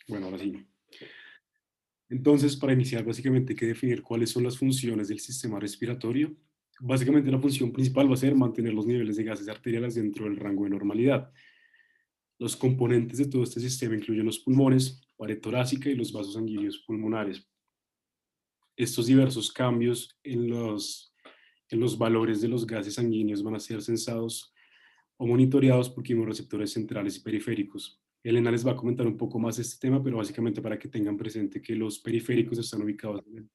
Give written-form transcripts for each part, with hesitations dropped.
Bueno, ahora sí. Entonces, para iniciar, básicamente hay que definir cuáles son las funciones del sistema respiratorio. Básicamente, la función principal va a ser mantener los niveles de gases arteriales dentro del rango de normalidad. Los componentes de todo este sistema incluyen los pulmones, pared torácica y los vasos sanguíneos pulmonares. Estos diversos cambios en los valores de los gases sanguíneos van a ser censados o monitoreados por quimioreceptores centrales y periféricos. Elena les va a comentar un poco más de este tema, pero básicamente para que tengan presente que los periféricos están ubicados en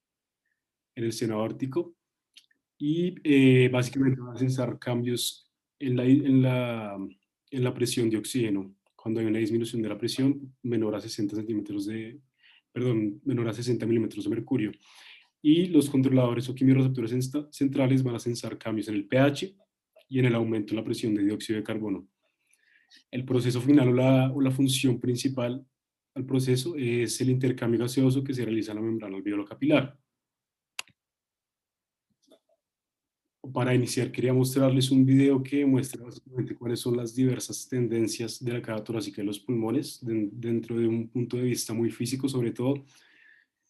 el seno aórtico y básicamente van a censar cambios en la presión de oxígeno. Cuando hay una disminución de la presión menor a 60 centímetros de, perdón, menor a 60 milímetros de mercurio. Y los controladores o quimioreceptores centrales van a censar cambios en el pH y en el aumento de la presión de dióxido de carbono. El proceso final o la función principal al proceso es el intercambio gaseoso que se realiza en la membrana alveolo capilar. Para iniciar, quería mostrarles un video que muestra básicamente cuáles son las diversas tendencias de la caja torácica de los pulmones dentro de un punto de vista muy físico sobre todo.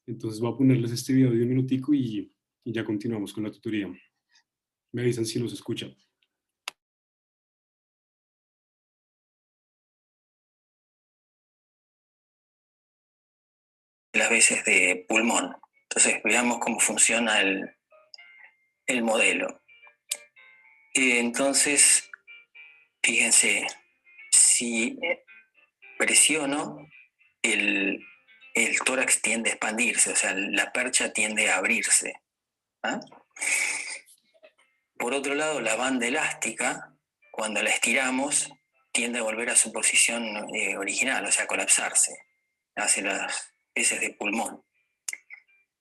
Entonces voy a ponerles este video de un minutico y ya continuamos con la tutoría. Me avisan si nos escucha. Las veces de pulmón. Entonces, veamos cómo funciona el modelo. Entonces, fíjense, si presiono, el tórax tiende a expandirse, o sea, la percha tiende a abrirse. ¿Ah? Por otro lado, la banda elástica, cuando la estiramos, tiende a volver a su posición original, o sea, a colapsarse, hace las veces de pulmón.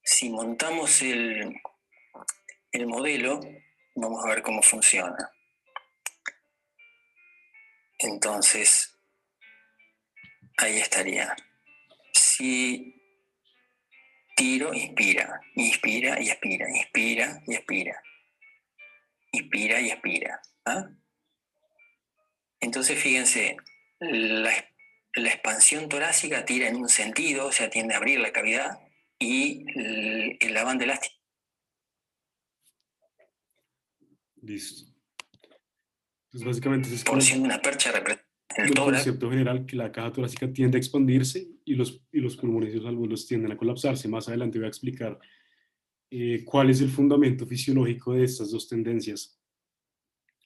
Si montamos el modelo, vamos a ver cómo funciona. Entonces, ahí estaría. Si tiro, inspira, inspira y expira, inspira y expira, inspira y expira. ¿Ah? Entonces, fíjense, la expansión torácica tira en un sentido, o sea, tiende a abrir la cavidad, y la banda elástica. Listo. Entonces, básicamente ese es como Porción de una percha representa el el tórax. concepto general, que la caja torácica tiende a expandirse y los pulmones y los alveolos tienden a colapsarse. Más adelante voy a explicar cuál es el fundamento fisiológico de estas dos tendencias.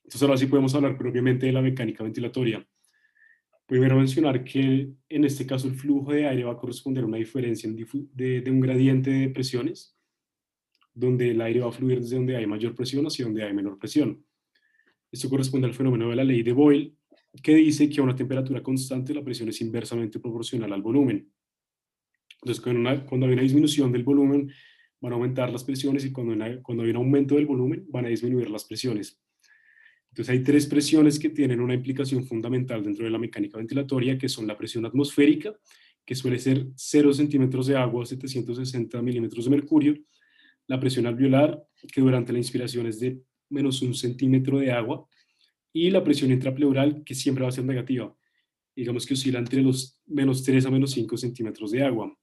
Entonces ahora sí podemos hablar propiamente de la mecánica ventilatoria. Primero mencionar que en este caso el flujo de aire va a corresponder a una diferencia de un gradiente de presiones, donde el aire va a fluir desde donde hay mayor presión hacia donde hay menor presión. Esto corresponde al fenómeno de la ley de Boyle, que dice que a una temperatura constante la presión es inversamente proporcional al volumen. Entonces, cuando hay una disminución del volumen, van a aumentar las presiones y cuando hay un aumento del volumen, van a disminuir las presiones. Entonces, hay tres presiones que tienen una implicación fundamental dentro de la mecánica ventilatoria, que son la presión atmosférica, que suele ser 0 centímetros de agua a 760 milímetros de mercurio, la presión alveolar, que durante la inspiración es de menos 1 centímetro de agua, y la presión intrapleural, que siempre va a ser negativa, digamos que oscila entre los menos 3 a menos 5 centímetros de agua.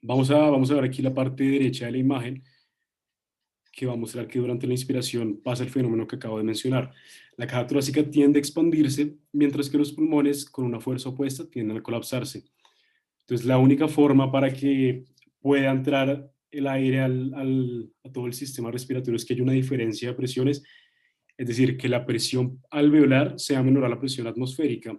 Vamos a ver aquí la parte derecha de la imagen, que va a mostrar que durante la inspiración pasa el fenómeno que acabo de mencionar. La caja torácica tiende a expandirse, mientras que los pulmones, con una fuerza opuesta, tienden a colapsarse. Entonces, la única forma para que pueda entrar el aire a todo el sistema respiratorio es que haya una diferencia de presiones, es decir, que la presión alveolar sea menor a la presión atmosférica.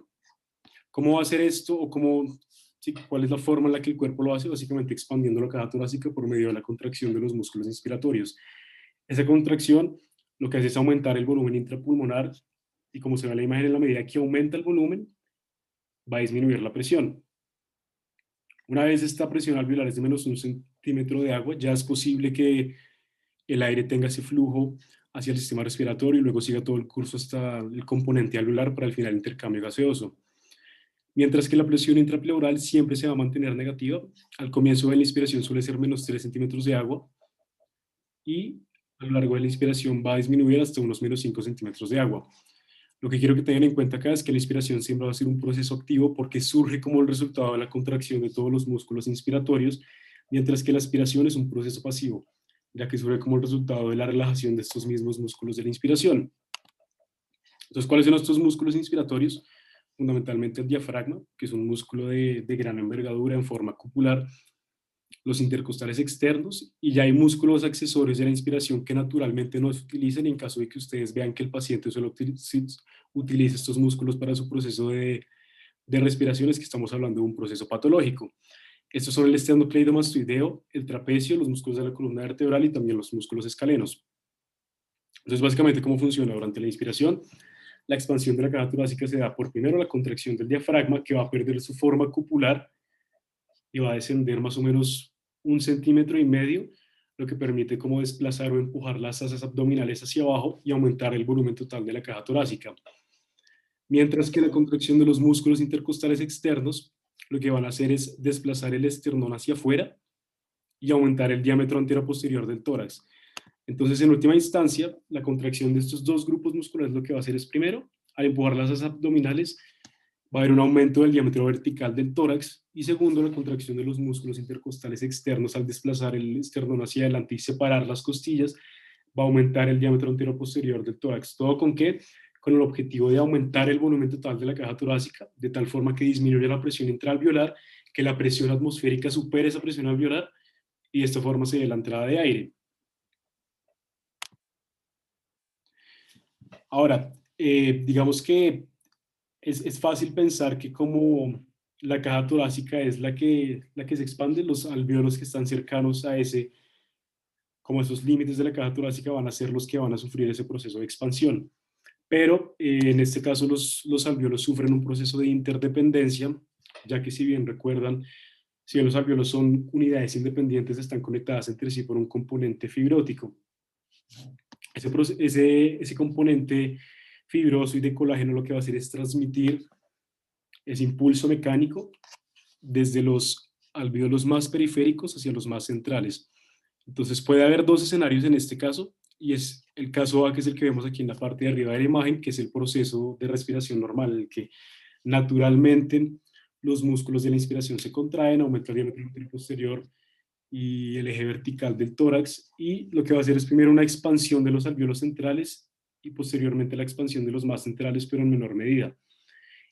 ¿Cómo va a hacer esto o sí, cuál es la forma en la que el cuerpo lo hace? Básicamente expandiendo la caja torácica por medio de la contracción de los músculos inspiratorios. Esa contracción lo que hace es aumentar el volumen intrapulmonar y, como se ve en la imagen, en la medida que aumenta el volumen, va a disminuir la presión. Una vez esta presión alveolar es de menos 1 centímetro de agua, ya es posible que el aire tenga ese flujo hacia el sistema respiratorio y luego siga todo el curso hasta el componente alveolar para el final intercambio gaseoso. Mientras que la presión intrapleural siempre se va a mantener negativa. Al comienzo de la inspiración suele ser menos 3 centímetros de agua y a lo largo de la inspiración va a disminuir hasta unos menos 5 centímetros de agua. Lo que quiero que tengan en cuenta acá es que la inspiración siempre va a ser un proceso activo porque surge como el resultado de la contracción de todos los músculos inspiratorios, mientras que la aspiración es un proceso pasivo, ya que surge como el resultado de la relajación de estos mismos músculos de la inspiración. Entonces, ¿cuáles son estos músculos inspiratorios? Fundamentalmente el diafragma, que es un músculo de gran envergadura en forma cupular, los intercostales externos, y ya hay músculos accesorios de la inspiración que naturalmente no se utilizan, y en caso de que ustedes vean que el paciente solo utiliza estos músculos para su proceso de respiración, es que estamos hablando de un proceso patológico. Estos son el esternocleidomastoideo, el trapecio, los músculos de la columna vertebral y también los músculos escalenos. Entonces, básicamente, ¿cómo funciona? Durante la inspiración, la expansión de la caja torácica se da por primero la contracción del diafragma, que va a perder su forma cupular y va a descender más o menos 1,5 cm, lo que permite como desplazar o empujar las asas abdominales hacia abajo y aumentar el volumen total de la caja torácica. Mientras que la contracción de los músculos intercostales externos lo que van a hacer es desplazar el esternón hacia afuera y aumentar el diámetro anteroposterior del tórax. Entonces, en última instancia, la contracción de estos dos grupos musculares lo que va a hacer es, primero, al empujar las asas abdominales, va a haber un aumento del diámetro vertical del tórax, y segundo, la contracción de los músculos intercostales externos al desplazar el esternón hacia adelante y separar las costillas, va a aumentar el diámetro anteroposterior del tórax. ¿Todo con qué? Con el objetivo de aumentar el volumen total de la caja torácica, de tal forma que disminuya la presión intraalveolar, que la presión atmosférica supere esa presión alveolar, y de esta forma se dé la entrada de aire. Ahora, digamos que es fácil pensar que como la caja torácica es la que se expande, los alvéolos que están cercanos a ese, como esos límites de la caja torácica van a ser los que van a sufrir ese proceso de expansión. Pero en este caso los alvéolos sufren un proceso de interdependencia, ya que si bien recuerdan, si bien los alvéolos son unidades independientes, están conectadas entre sí por un componente fibrótico. Ese componente fibroso y de colágeno lo que va a hacer es transmitir ese impulso mecánico desde los alvéolos más periféricos hacia los más centrales. Entonces puede haber dos escenarios en este caso, y es el caso A, que es el que vemos aquí en la parte de arriba de la imagen, que es el proceso de respiración normal, en el que naturalmente los músculos de la inspiración se contraen, aumenta el diámetro posterior y el eje vertical del tórax, y lo que va a hacer es primero una expansión de los alvéolos centrales y posteriormente la expansión de los más centrales, pero en menor medida.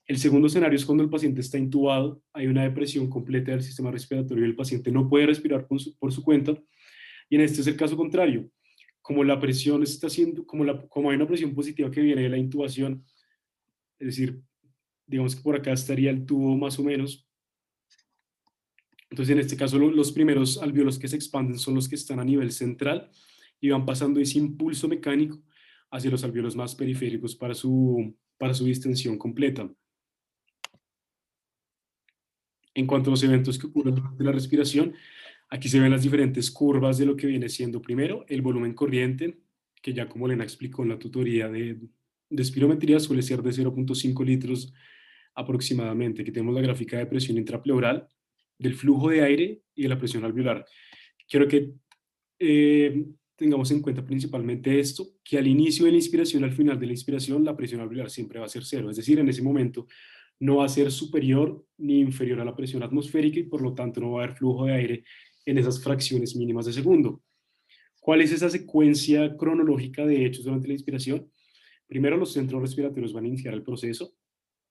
El segundo escenario es cuando el paciente está intubado, hay una depresión completa del sistema respiratorio y el paciente no puede respirar por su cuenta, y en este es el caso contrario. Como la presión está siendo, como hay una presión positiva que viene de la intubación, es decir, digamos que por acá estaría el tubo más o menos. Entonces, en este caso, los primeros alvéolos que se expanden son los que están a nivel central y van pasando ese impulso mecánico hacia los alvéolos más periféricos para su distensión completa. En cuanto a los eventos que ocurren durante la respiración, aquí se ven las diferentes curvas de lo que viene siendo primero el volumen corriente, que ya como Elena explicó en la tutoría de espirometría suele ser de 0,5 litros aproximadamente. Aquí tenemos la gráfica de presión intrapleural, del flujo de aire y de la presión alveolar. Quiero que tengamos en cuenta principalmente esto, que al inicio de la inspiración, al final de la inspiración, la presión alveolar siempre va a ser cero, es decir, en ese momento no va a ser superior ni inferior a la presión atmosférica y por lo tanto no va a haber flujo de aire en esas fracciones mínimas de segundo. ¿Cuál es esa secuencia cronológica de hechos durante la inspiración? Primero, los centros respiratorios van a iniciar el proceso,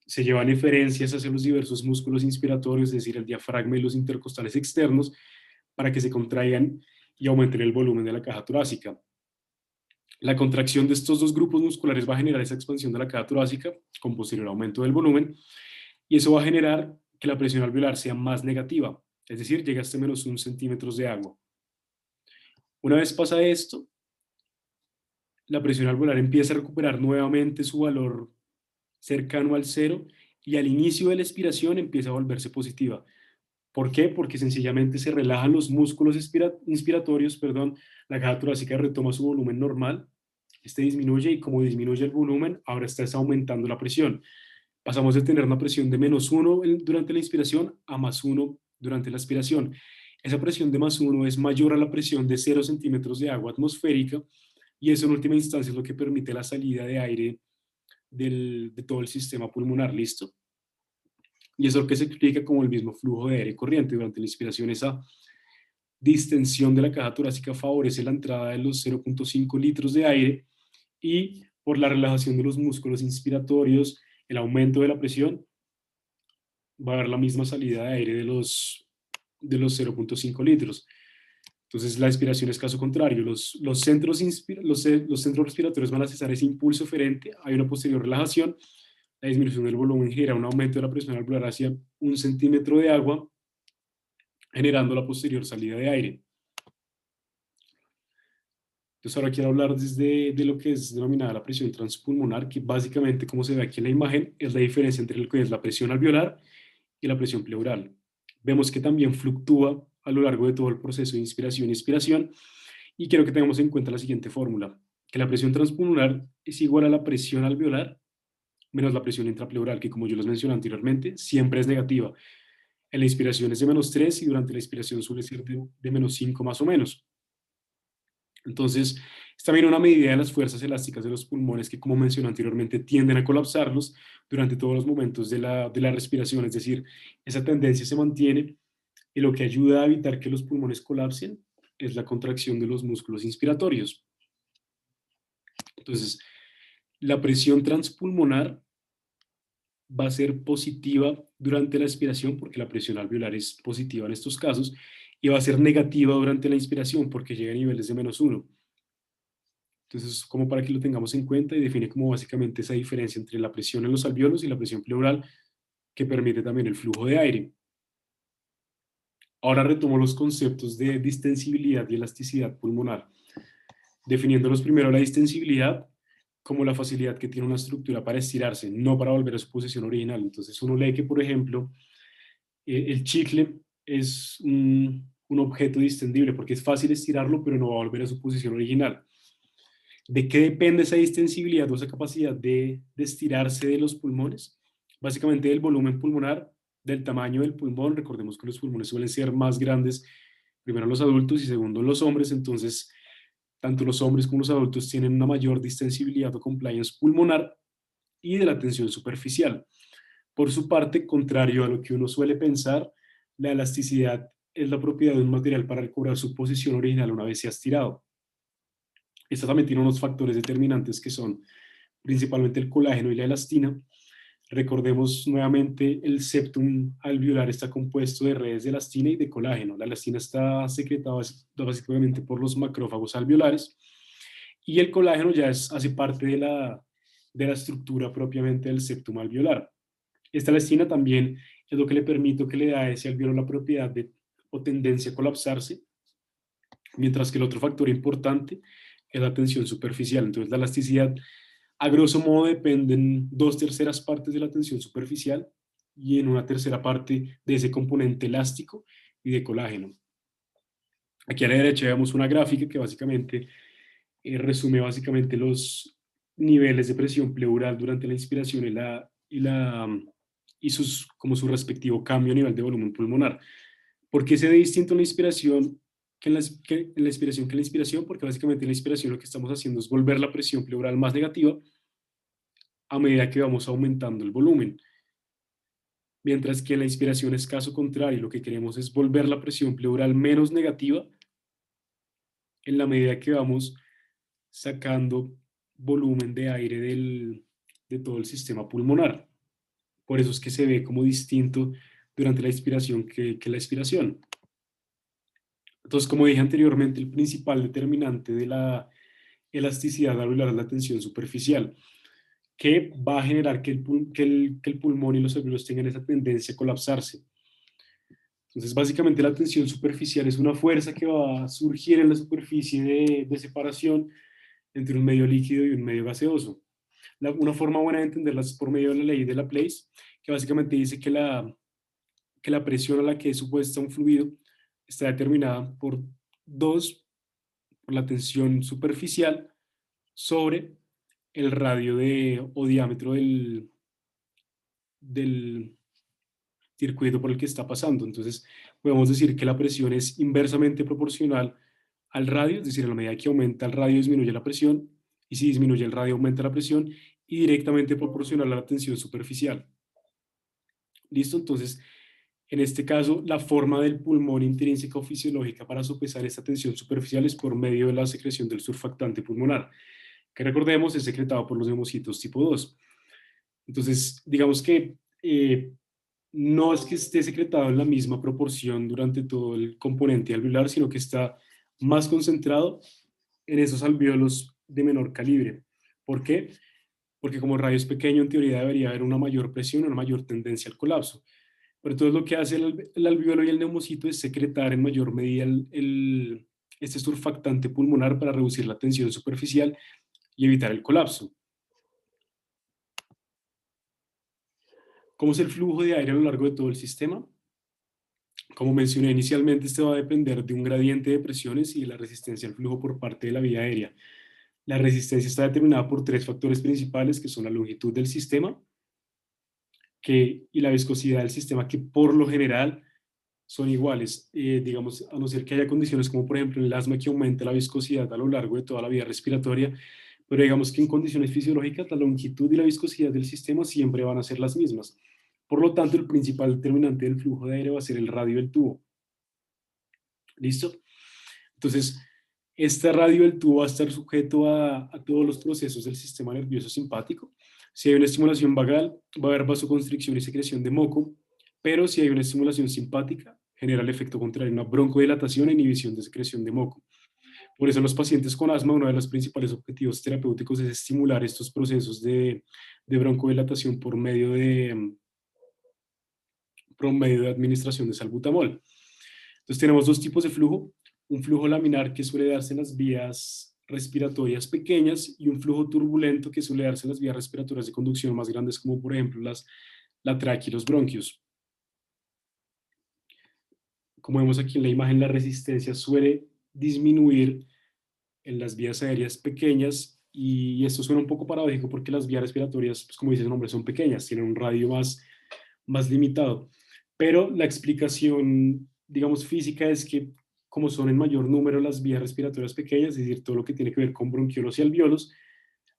se llevan eferencias hacia los diversos músculos inspiratorios, es decir, el diafragma y los intercostales externos, para que se contraigan y aumenten el volumen de la caja torácica. La contracción de estos dos grupos musculares va a generar esa expansión de la caja torácica con posterior aumento del volumen, y eso va a generar que la presión alveolar sea más negativa, es decir, llega hasta menos 1 centímetros de agua. Una vez pasa esto, la presión alveolar empieza a recuperar nuevamente su valor cercano al cero y al inicio de la expiración empieza a volverse positiva. ¿Por qué? Porque sencillamente se relajan los músculos inspiratorios, la caja torácica retoma su volumen normal, este disminuye y como disminuye el volumen, ahora está aumentando la presión. Pasamos de tener una presión de -1 durante la inspiración a +1 durante la expiración. Esa presión de +1 es mayor a la presión de 0 centímetros de agua atmosférica, y eso en última instancia es lo que permite la salida de aire de todo el sistema pulmonar, ¿listo? Y eso es lo que se explica como el mismo flujo de aire corriente. Durante la inspiración, esa distensión de la caja torácica favorece la entrada de los 0,5 litros de aire, y por la relajación de los músculos inspiratorios, el aumento de la presión, va a haber la misma salida de aire de los 0,5 litros. Entonces la inspiración es caso contrario. Los centros respiratorios van a cesar ese impulso eferente, hay una posterior relajación, la disminución del volumen genera un aumento de la presión alveolar hacia 1 centímetro de agua, generando la posterior salida de aire. Entonces ahora quiero hablar de lo que es denominada la presión transpulmonar, que básicamente, como se ve aquí en la imagen, es la diferencia entre lo que es la presión alveolar y la presión pleural. Vemos que también fluctúa a lo largo de todo el proceso de inspiración y expiración, y quiero que tengamos en cuenta la siguiente fórmula, que la presión transpulmonar es igual a la presión alveolar menos la presión intrapleural, que como yo les mencioné anteriormente, siempre es negativa. En la inspiración es de -3 y durante la expiración suele ser de -5 más o menos. Entonces, es también una medida de las fuerzas elásticas de los pulmones que, como mencioné anteriormente, tienden a colapsarlos durante todos los momentos de la respiración, es decir, esa tendencia se mantiene, y lo que ayuda a evitar que los pulmones colapsen es la contracción de los músculos inspiratorios. Entonces, la presión transpulmonar va a ser positiva durante la expiración porque la presión alveolar es positiva en estos casos, y va a ser negativa durante la inspiración porque llega a niveles de -1. Entonces, como para que lo tengamos en cuenta, y define como básicamente esa diferencia entre la presión en los alvéolos y la presión pleural, que permite también el flujo de aire. Ahora retomo los conceptos de distensibilidad y elasticidad pulmonar, definiéndolos primero. La distensibilidad como la facilidad que tiene una estructura para estirarse, no para volver a su posición original. Entonces uno lee que, por ejemplo, el chicle es un objeto distendible porque es fácil estirarlo, pero no va a volver a su posición original. ¿De qué depende esa distensibilidad o esa capacidad de estirarse de los pulmones? Básicamente del volumen pulmonar, del tamaño del pulmón. Recordemos que los pulmones suelen ser más grandes, primero en los adultos y segundo en los hombres. Entonces, tanto los hombres como los adultos tienen una mayor distensibilidad o compliance pulmonar, y de la tensión superficial. Por su parte, contrario a lo que uno suele pensar, la elasticidad es la propiedad de un material para recobrar su posición original una vez se ha estirado. Esta también tiene unos factores determinantes que son principalmente el colágeno y la elastina. Recordemos nuevamente, el septum alveolar está compuesto de redes de elastina y de colágeno. La elastina está secretada básicamente por los macrófagos alveolares, y el colágeno ya hace parte de la estructura propiamente del septum alveolar. Esta elastina también es lo que le permite, que le da a ese alveolo la propiedad de, o tendencia a colapsarse, mientras que el otro factor importante es la tensión superficial. Entonces la elasticidad, a grosso modo, depende en 2/3 partes de la tensión superficial y en 1/3 parte de ese componente elástico y de colágeno. Aquí a la derecha vemos una gráfica que básicamente resume básicamente los niveles de presión pleural durante la inspiración como su respectivo cambio a nivel de volumen pulmonar. ¿Por qué se ve distinto en la inspiración que en la inspiración? Porque básicamente en la inspiración lo que estamos haciendo es volver la presión pleural más negativa a medida que vamos aumentando el volumen. Mientras que en la inspiración es caso contrario, lo que queremos es volver la presión pleural menos negativa en la medida que vamos sacando volumen de aire de todo el sistema pulmonar. Por eso es que se ve como distinto durante la inspiración que la expiración. Entonces, como dije anteriormente, el principal determinante de la elasticidad alveolar es la tensión superficial, que va a generar que el pulmón y los alvéolos tengan esa tendencia a colapsarse. Entonces, básicamente la tensión superficial es una fuerza que va a surgir en la superficie de separación entre un medio líquido y un medio gaseoso. Una forma buena de entenderla es por medio de la ley de Laplace, que básicamente dice que la presión a la que es supuesta un fluido está determinada por la tensión superficial sobre el radio o diámetro del circuito por el que está pasando. Entonces, podemos decir que la presión es inversamente proporcional al radio, es decir, a la medida que aumenta el radio disminuye la presión, y si disminuye el radio aumenta la presión, y directamente proporcional a la tensión superficial. ¿Listo? Entonces, en este caso, la forma del pulmón intrínseca o fisiológica para sopesar esta tensión superficial es por medio de la secreción del surfactante pulmonar, que recordemos es secretado por los neumocitos tipo 2. Entonces, digamos que no es que esté secretado en la misma proporción durante todo el componente alveolar, sino que está más concentrado en esos alvéolos de menor calibre. ¿Por qué? Porque como el radio es pequeño, en teoría debería haber una mayor presión, una mayor tendencia al colapso. Pero entonces lo que hace el alvéolo y el neumocito es secretar en mayor medida este surfactante pulmonar para reducir la tensión superficial y evitar el colapso. ¿Cómo es el flujo de aire a lo largo de todo el sistema? Como mencioné inicialmente, este va a depender de un gradiente de presiones y de la resistencia al flujo por parte de la vía aérea. La resistencia está determinada por tres factores principales, que son la longitud del sistema y la viscosidad del sistema, que por lo general son iguales, digamos, a no ser que haya condiciones como por ejemplo en el asma que aumenta la viscosidad a lo largo de toda la vía respiratoria, pero digamos que en condiciones fisiológicas la longitud y la viscosidad del sistema siempre van a ser las mismas. Por lo tanto, el principal determinante del flujo de aire va a ser el radio del tubo. ¿Listo? Entonces, este radio del tubo va a estar sujeto a todos los procesos del sistema nervioso simpático. Si hay una estimulación vagal, va a haber vasoconstricción y secreción de moco, pero si hay una estimulación simpática, genera el efecto contrario, una broncodilatación e inhibición de secreción de moco. Por eso en los pacientes con asma, uno de los principales objetivos terapéuticos es estimular estos procesos de broncodilatación por medio de administración de salbutamol. Entonces tenemos dos tipos de flujo, un flujo laminar que suele darse en las vías respiratorias pequeñas y un flujo turbulento que suele darse en las vías respiratorias de conducción más grandes como por ejemplo la tráquea y los bronquios. Como vemos aquí en la imagen, la resistencia suele disminuir en las vías aéreas pequeñas y esto suena un poco paradójico porque las vías respiratorias, pues como dice el nombre, son pequeñas, tienen un radio más limitado. Pero la explicación, digamos, física es que como son en mayor número las vías respiratorias pequeñas, es decir, todo lo que tiene que ver con bronquiolos y alvéolos,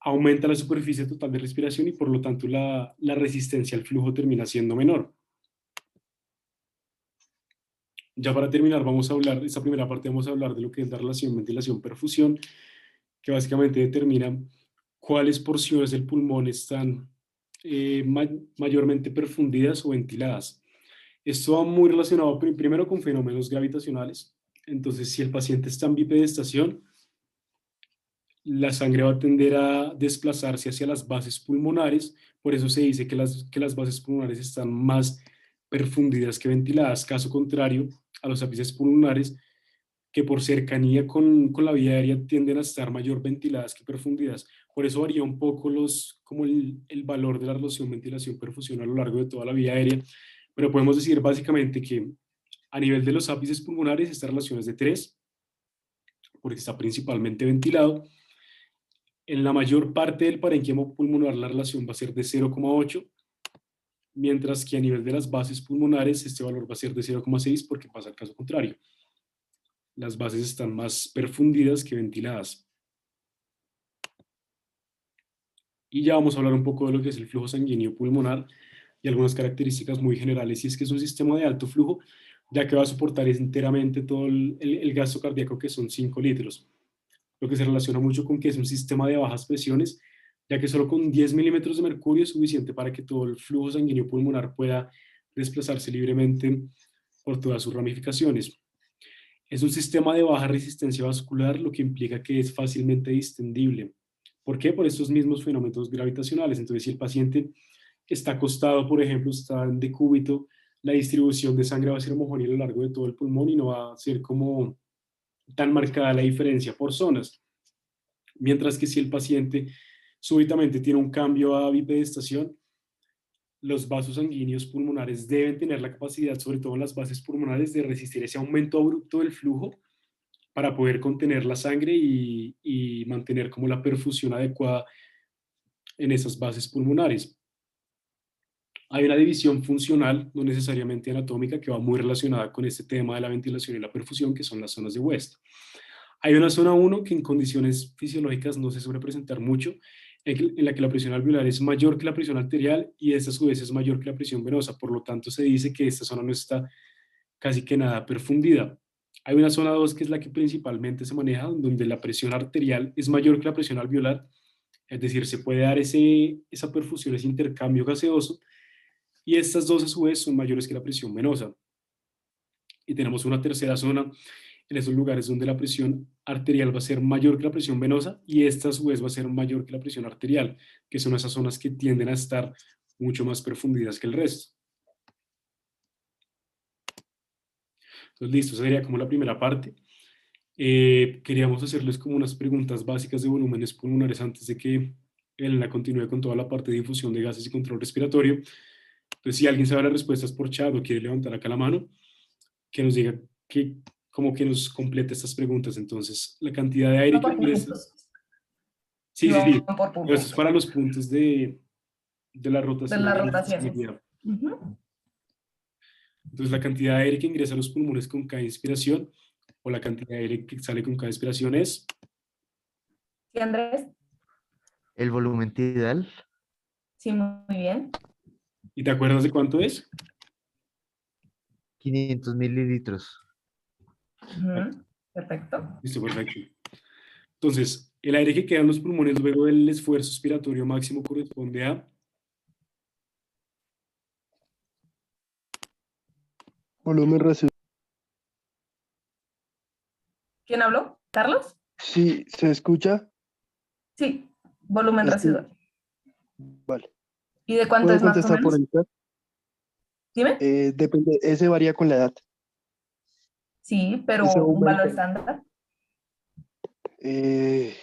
aumenta la superficie total de respiración y por lo tanto la resistencia al flujo termina siendo menor. Ya para terminar, vamos a hablar, esta primera parte vamos a hablar de lo que es la relación ventilación-perfusión, que básicamente determina cuáles porciones del pulmón están mayormente perfundidas o ventiladas. Esto va muy relacionado primero con fenómenos gravitacionales. Entonces, si el paciente está en bipedestación, la sangre va a tender a desplazarse hacia las bases pulmonares. Por eso se dice que las bases pulmonares están más perfundidas que ventiladas. Caso contrario, a los ápices pulmonares, que por cercanía con la vía aérea tienden a estar mayor ventiladas que perfundidas. Por eso varía un poco como el valor de la relación ventilación-perfusión a lo largo de toda la vía aérea. Pero podemos decir básicamente que a nivel de los ápices pulmonares esta relación es de 3, porque está principalmente ventilado. En la mayor parte del parénquima pulmonar la relación va a ser de 0,8, mientras que a nivel de las bases pulmonares este valor va a ser de 0,6 porque pasa el caso contrario. Las bases están más perfundidas que ventiladas. Y ya vamos a hablar un poco de lo que es el flujo sanguíneo pulmonar y algunas características muy generales. Y es que es un sistema de alto flujo, ya que va a soportar enteramente todo el gasto cardíaco, que son 5 litros. Lo que se relaciona mucho con que es un sistema de bajas presiones, ya que solo con 10 milímetros de mercurio es suficiente para que todo el flujo sanguíneo pulmonar pueda desplazarse libremente por todas sus ramificaciones. Es un sistema de baja resistencia vascular, lo que implica que es fácilmente distendible. ¿Por qué? Por estos mismos fenómenos gravitacionales. Entonces, si el paciente está acostado, por ejemplo, está en decúbito, la distribución de sangre va a ser homogénea a lo largo de todo el pulmón y no va a ser como tan marcada la diferencia por zonas. Mientras que si el paciente súbitamente tiene un cambio a bipedestación, los vasos sanguíneos pulmonares deben tener la capacidad, sobre todo en las bases pulmonares, de resistir ese aumento abrupto del flujo para poder contener la sangre y mantener como la perfusión adecuada en esas bases pulmonares. Hay una división funcional, no necesariamente anatómica, que va muy relacionada con este tema de la ventilación y la perfusión, que son las zonas de West. Hay una zona 1 que en condiciones fisiológicas no se suele presentar mucho, en la que la presión alveolar es mayor que la presión arterial y esta a su vez es mayor que la presión venosa. Por lo tanto, se dice que esta zona no está casi que nada perfundida. Hay una zona 2 que es la que principalmente se maneja, donde la presión arterial es mayor que la presión alveolar, es decir, se puede dar esa perfusión, ese intercambio gaseoso, y estas dos a su vez son mayores que la presión venosa. Y tenemos una tercera zona en esos lugares donde la presión arterial va a ser mayor que la presión venosa y esta a su vez va a ser mayor que la presión arterial, que son esas zonas que tienden a estar mucho más profundidas que el resto. Entonces, listo, esa sería como la primera parte. Queríamos hacerles como unas preguntas básicas de volúmenes pulmonares antes de que Elena continúe con toda la parte de difusión de gases y control respiratorio. Entonces, si alguien sabe las respuestas por chat o quiere levantar acá la mano, que nos diga que, como que nos complete estas preguntas. Entonces, la cantidad de aire No que por ingresa. puntos. Sí, sí, sí. No por Pero esto es puntos. para los puntos de la De rotación las de la rotaciones. responsabilidad. Ujú. Entonces, la cantidad de aire que ingresa a los pulmones con cada inspiración o la cantidad de aire que sale con cada inspiración es. ¿Sí, Andrés? El volumen tidal, Sí, muy bien. ¿Y te acuerdas de cuánto es? 500 mililitros. Ujú. Perfecto. Listo, perfecto. Entonces, el aire que queda en los pulmones luego del esfuerzo expiratorio máximo corresponde a. Volumen residual. ¿Quién habló? ¿Carlos? Sí, ¿se escucha? Sí, volumen Este, residual. vale. ¿Y de cuánto ¿Puedo es más o contestar por menos? el chat? Dime. Depende, ese varía con la edad. Sí, pero Ese un valor aumenta. estándar. Eh,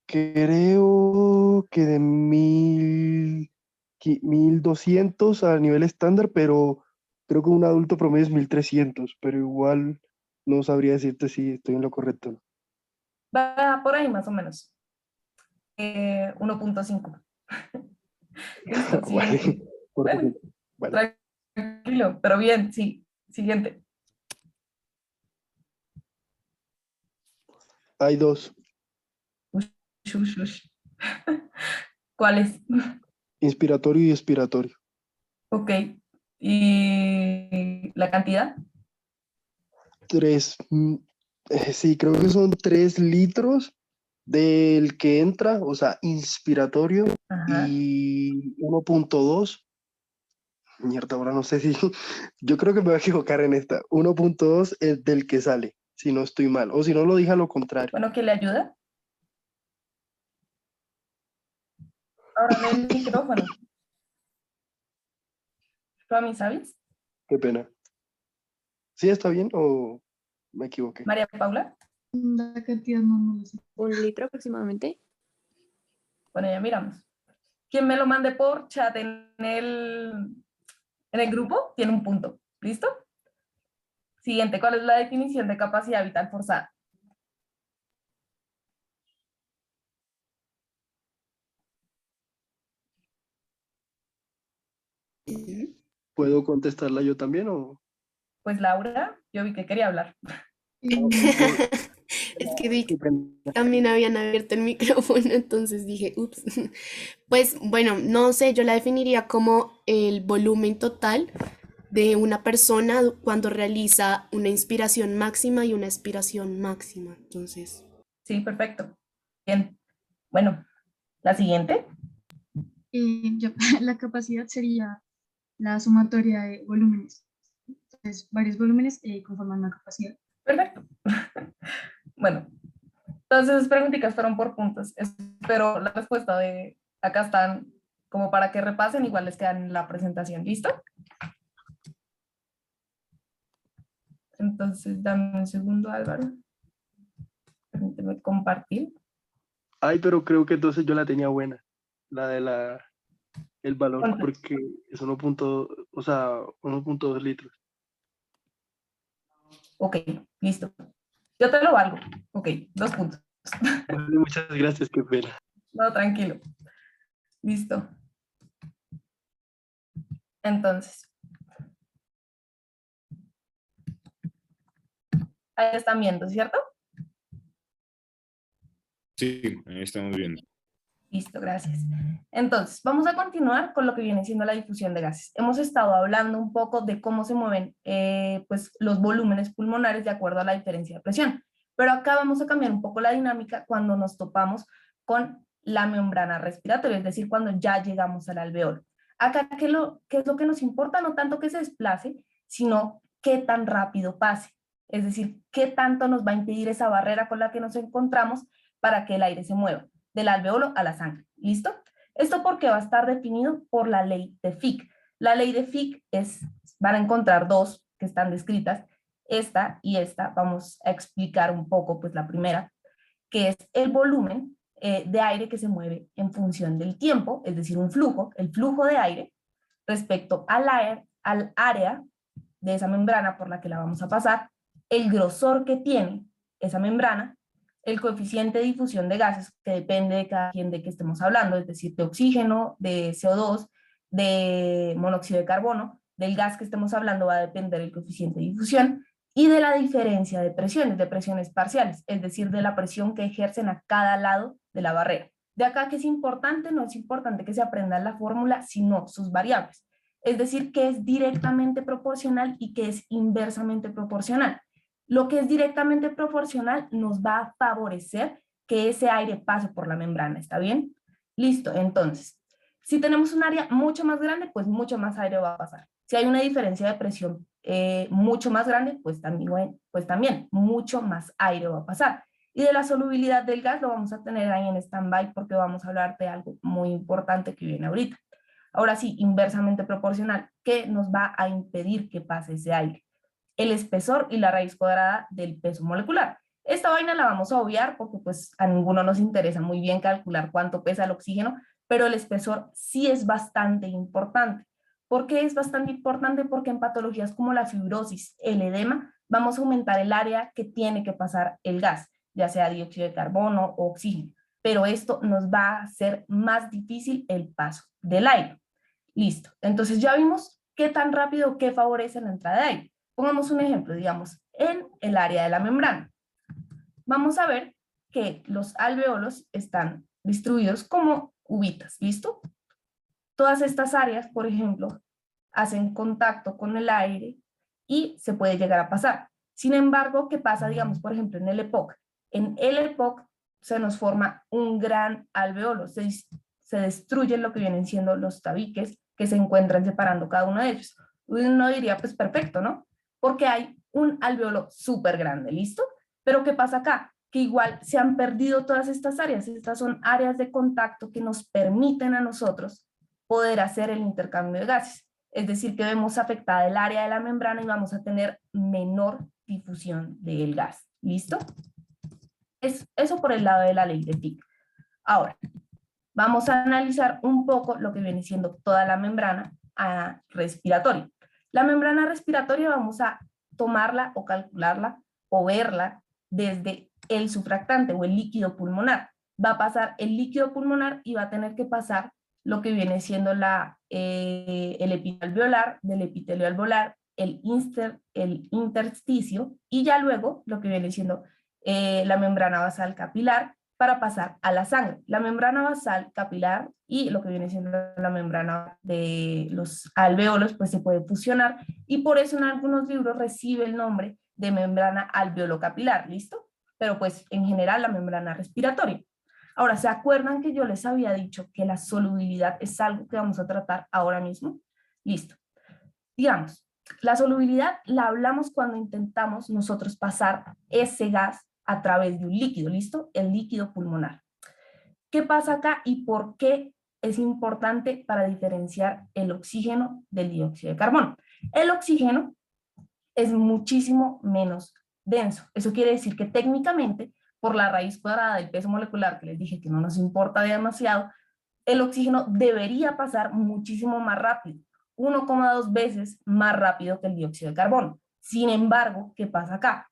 creo que de 1200 a nivel estándar, pero creo que un adulto promedio es 1300, pero igual no sabría decirte si estoy en lo correcto o no. Va por ahí más o menos. 1.5. Listo, Vale, siguiente. por Bueno, poquito. Vale. tranquilo, pero bien, sí. Siguiente. Hay dos, Ush, ush, ush. ¿Cuál es? inspiratorio y expiratorio. Ok. ¿Y la cantidad? Sí, creo que son 3 litros del que entra, o sea, inspiratorio, Ajá. y 1.2. Mierda, ahora no sé si, yo creo que me voy a equivocar en esta. 1.2 es del que sale, si no estoy mal, o si no lo dije a lo contrario. Bueno, ¿qué le ayuda? Ahora el micrófono. Rami, ¿sabes? Qué pena. ¿Sí está bien o me equivoqué? María Paula. La cantidad no lo sé. 1 litro aproximadamente. Bueno, ya miramos. Quien me lo mande por chat en el grupo tiene un punto. ¿Listo? Siguiente, ¿cuál es la definición de capacidad vital forzada? ¿Puedo contestarla yo también o...? Pues Laura, yo vi que quería hablar. Es que vi que también habían abierto el micrófono, entonces dije, ups. Pues bueno, no sé, yo la definiría como el volumen total de una persona cuando realiza una inspiración máxima y una expiración máxima. Entonces, Sí, perfecto. Bien. Bueno, la siguiente. La capacidad sería la sumatoria de volúmenes. Entonces, varios volúmenes conforman una capacidad. Perfecto. Bueno, entonces esas preguntitas fueron por puntos. Espero la respuesta de acá están como para que repasen, igual les quedan en la presentación. ¿Listo? Entonces, dame un segundo, Álvaro. Permíteme compartir. Ay, pero creo que entonces yo la tenía buena, la de el valor, ¿Cuánto? porque es 1.2 litros. Ok, listo. Yo te lo valgo. Ok, 2 puntos. Vale, muchas gracias, qué pena. No, tranquilo. Listo. Entonces, ahí están viendo, ¿cierto? Sí, ahí estamos viendo. Listo, gracias. Entonces, vamos a continuar con lo que viene siendo la difusión de gases. Hemos estado hablando un poco de cómo se mueven pues, los volúmenes pulmonares de acuerdo a la diferencia de presión, pero acá vamos a cambiar un poco la dinámica cuando nos topamos con la membrana respiratoria, es decir, cuando ya llegamos al alveolo. Acá, ¿qué es lo que nos importa? No tanto que se desplace, sino qué tan rápido pase. Es decir, qué tanto nos va a impedir esa barrera con la que nos encontramos para que el aire se mueva del alveolo a la sangre. ¿Listo? Esto porque va a estar definido por la ley de Fick. La ley de Fick van a encontrar dos que están descritas, esta y esta. Vamos a explicar un poco, pues la primera, que es el volumen de aire que se mueve en función del tiempo, es decir, un flujo, el flujo de aire respecto al área de esa membrana por la que la vamos a pasar, el grosor que tiene esa membrana, el coeficiente de difusión de gases, que depende de cada quien de que estemos hablando, es decir, de oxígeno, de CO2, de monóxido de carbono, del gas que estemos hablando va a depender el coeficiente de difusión, y de la diferencia de presiones parciales, es decir, de la presión que ejercen a cada lado de la barrera. De acá que es importante, no es importante que se aprenda la fórmula, sino sus variables. Es decir, que es directamente proporcional y que es inversamente proporcional. Lo que es directamente proporcional nos va a favorecer que ese aire pase por la membrana, ¿está bien? Listo, entonces, si tenemos un área mucho más grande, pues mucho más aire va a pasar. Si hay una diferencia de presión mucho más grande, pues también mucho más aire va a pasar. Y de la solubilidad del gas lo vamos a tener ahí en stand-by porque vamos a hablar de algo muy importante que viene ahorita. Ahora sí, inversamente proporcional, ¿qué nos va a impedir que pase ese aire? El espesor y la raíz cuadrada del peso molecular. Esta vaina la vamos a obviar porque pues a ninguno nos interesa muy bien calcular cuánto pesa el oxígeno, pero el espesor sí es bastante importante. ¿Por qué es bastante importante? Porque en patologías como la fibrosis, el edema, vamos a aumentar el área que tiene que pasar el gas, ya sea dióxido de carbono o oxígeno, pero esto nos va a hacer más difícil el paso del aire. Listo, entonces ya vimos qué tan rápido, qué favorece la entrada de aire. Pongamos un ejemplo, digamos, en el área de la membrana. Vamos a ver que los alveolos están distribuidos como uvitas, ¿listo? Todas estas áreas, por ejemplo, hacen contacto con el aire y se puede llegar a pasar. Sin embargo, ¿qué pasa, digamos, por ejemplo, en el EPOC? En el EPOC se nos forma un gran alveolo, se destruyen lo que vienen siendo los tabiques que se encuentran separando cada uno de ellos. Uno diría, pues perfecto, ¿no? Porque hay un alveolo súper grande, ¿listo? Pero ¿qué pasa acá? Que igual se han perdido todas estas áreas. Estas son áreas de contacto que nos permiten a nosotros poder hacer el intercambio de gases. Es decir, que vemos afectada el área de la membrana y vamos a tener menor difusión del gas. ¿Listo? Eso por el lado de la ley de Fick. Ahora, vamos a analizar un poco lo que viene siendo toda la membrana respiratoria. La membrana respiratoria vamos a tomarla o calcularla o verla desde el surfractante o el líquido pulmonar. Va a pasar el líquido pulmonar y va a tener que pasar lo que viene siendo el epitelio alveolar, del epitelio alveolar, el intersticio y ya luego lo que viene siendo la membrana basal capilar para pasar a la sangre. La membrana basal capilar y lo que viene siendo la membrana de los alveolos pues se puede fusionar y por eso en algunos libros recibe el nombre de membrana alveolo-capilar, ¿listo? Pero pues en general la membrana respiratoria. Ahora, ¿se acuerdan que yo les había dicho que la solubilidad es algo que vamos a tratar ahora mismo? Listo. Digamos, la solubilidad la hablamos cuando intentamos nosotros pasar ese gas a través de un líquido, ¿listo? El líquido pulmonar. ¿Qué pasa acá y por qué es importante para diferenciar el oxígeno del dióxido de carbono? El oxígeno es muchísimo menos denso. Eso quiere decir que técnicamente, por la raíz cuadrada del peso molecular, que les dije que no nos importa demasiado, el oxígeno debería pasar muchísimo más rápido, 1,2 veces más rápido que el dióxido de carbono. Sin embargo, ¿qué pasa acá?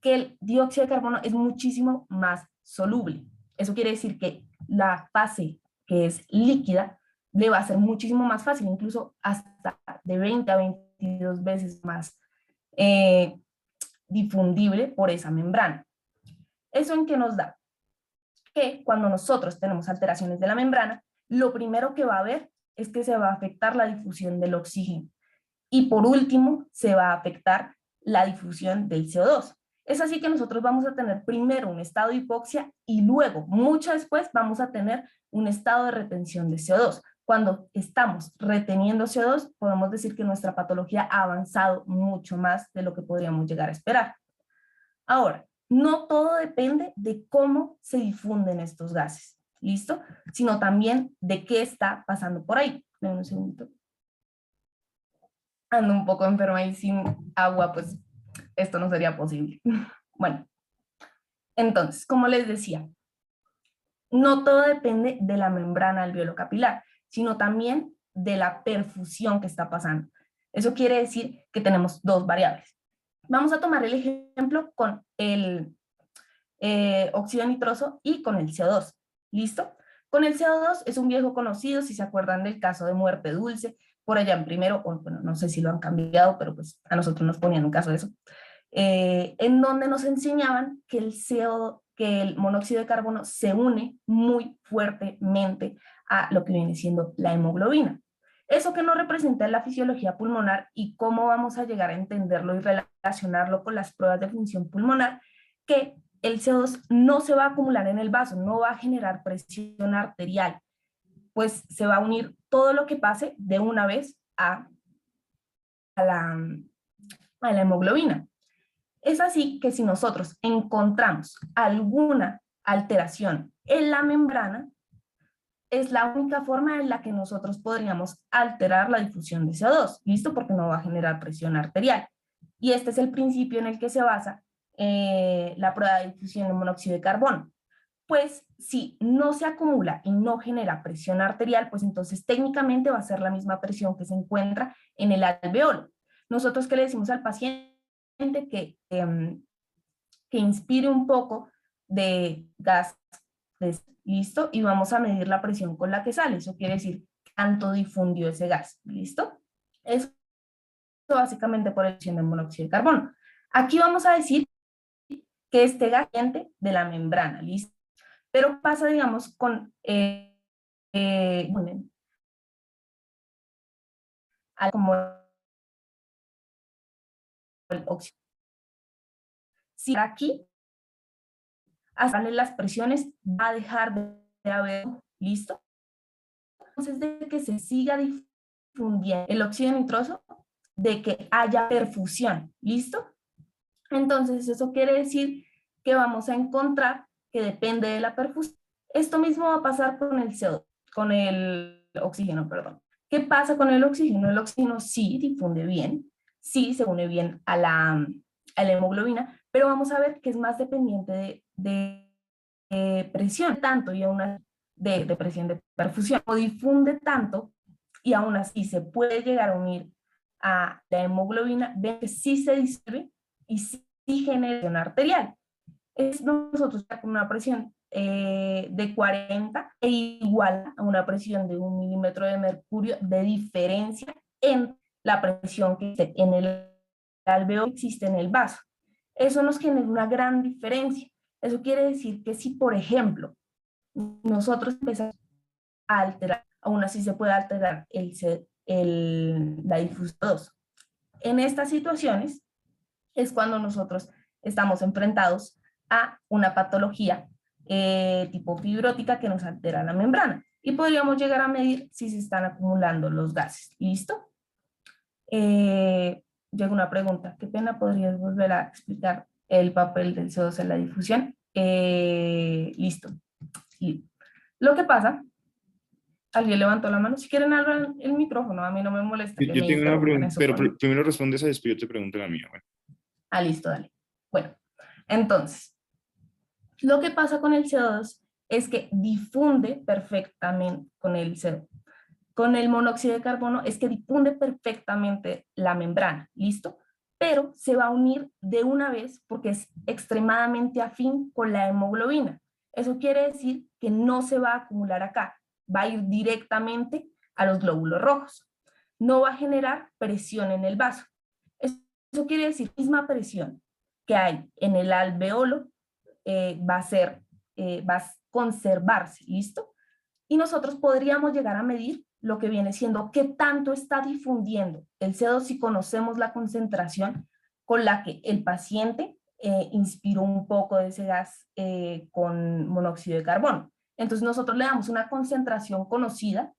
Que el dióxido de carbono es muchísimo más soluble. Eso quiere decir que la fase que es líquida le va a ser muchísimo más fácil, incluso hasta de 20 a 22 veces más difundible por esa membrana. ¿Eso en qué nos da? que cuando nosotros tenemos alteraciones de la membrana, lo primero que va a haber es que se va a afectar la difusión del oxígeno. Y por último, se va a afectar la difusión del CO2. Es así que nosotros vamos a tener primero un estado de hipoxia y luego, mucho después, vamos a tener un estado de retención de CO2. Cuando estamos reteniendo CO2, podemos decir que nuestra patología ha avanzado mucho más de lo que podríamos llegar a esperar. Ahora, no todo depende de cómo se difunden estos gases, ¿listo? Sino también de qué está pasando por ahí. Dame un segundito. Ando un poco enferma y sin agua, pues esto no sería posible. Bueno, entonces, como les decía, no todo depende de la membrana alveolo-capilar, sino también de la perfusión que está pasando. Eso quiere decir que tenemos dos variables. Vamos a tomar el ejemplo con el óxido nitroso y con el CO2. ¿Listo? Con el CO2 es un viejo conocido, si se acuerdan del caso de muerte dulce, por allá en primero, o bueno, no sé si lo han cambiado, pero pues a nosotros nos ponían un caso de eso, en donde nos enseñaban que que el monóxido de carbono se une muy fuertemente a lo que viene siendo la hemoglobina. Eso que nos representa en la fisiología pulmonar y cómo vamos a llegar a entenderlo y relacionarlo con las pruebas de función pulmonar, que el CO2 no se va a acumular en el vaso, no va a generar presión arterial, pues se va a unir todo lo que pase de una vez a la hemoglobina. Es así que si nosotros encontramos alguna alteración en la membrana, es la única forma en la que nosotros podríamos alterar la difusión de CO2, ¿listo? Porque no va a generar presión arterial. Y este es el principio en el que se basa la prueba de difusión de monóxido de carbono. Pues si no se acumula y no genera presión arterial, pues entonces técnicamente va a ser la misma presión que se encuentra en el alveolo. Nosotros, ¿qué le decimos al paciente? Que inspire un poco de gas, ¿listo? Y vamos a medir la presión con la que sale. Eso quiere decir cuánto difundió ese gas, ¿listo? Eso básicamente por emisión de monóxido de carbono. Aquí vamos a decir que este gas viene de la membrana, ¿listo? Pero pasa, digamos, con como el oxígeno. Si aquí hasta las presiones va a dejar de haber, ¿listo? Entonces, de que se siga difundiendo el óxido nitroso, de que haya perfusión, ¿listo? Entonces, eso quiere decir que vamos a encontrar que depende de la perfusión. Esto mismo va a pasar con el CO2, con el oxígeno, perdón. ¿Qué pasa con el oxígeno? El oxígeno sí difunde bien, sí se une bien a la hemoglobina, pero vamos a ver que es más dependiente de presión, tanto y aún así de presión de perfusión. No difunde tanto y aún así se puede llegar a unir a la hemoglobina, ven que sí se disuelve y sí genera presión arterial. Es nosotros con una presión de 40 e igual a una presión de 1 milímetro de mercurio de diferencia en la presión que existe en el alveolo que existe en el vaso. Eso nos genera una gran diferencia. Eso quiere decir que si, por ejemplo, nosotros empezamos a alterar, aún así se puede alterar la difusión 2. En estas situaciones es cuando nosotros estamos enfrentados a una patología tipo fibrótica que nos altera la membrana y podríamos llegar a medir si se están acumulando los gases. ¿Listo? Llega una pregunta. Qué pena, ¿podrías volver a explicar el papel del CO2 en la difusión? Listo. Lo que pasa, alguien levantó la mano, si quieren hablar el micrófono, a mí no me molesta. Yo tengo una pregunta, pero primero respondes a después yo te pregunto la mía. Bueno. Listo, dale. Bueno, entonces, lo que pasa con el CO2 es que difunde perfectamente con el CO2. Con el monóxido de carbono es que difunde perfectamente la membrana, ¿listo? Pero se va a unir de una vez porque es extremadamente afín con la hemoglobina. Eso quiere decir que no se va a acumular acá, va a ir directamente a los glóbulos rojos. No va a generar presión en el vaso. Eso quiere decir que la misma presión que hay en el alveolo va a conservarse, ¿listo? Y nosotros podríamos llegar a medir lo que viene siendo qué tanto está difundiendo el CO2 si conocemos la concentración con la que el paciente inspiró un poco de ese gas con monóxido de carbono. Entonces nosotros le damos una concentración conocida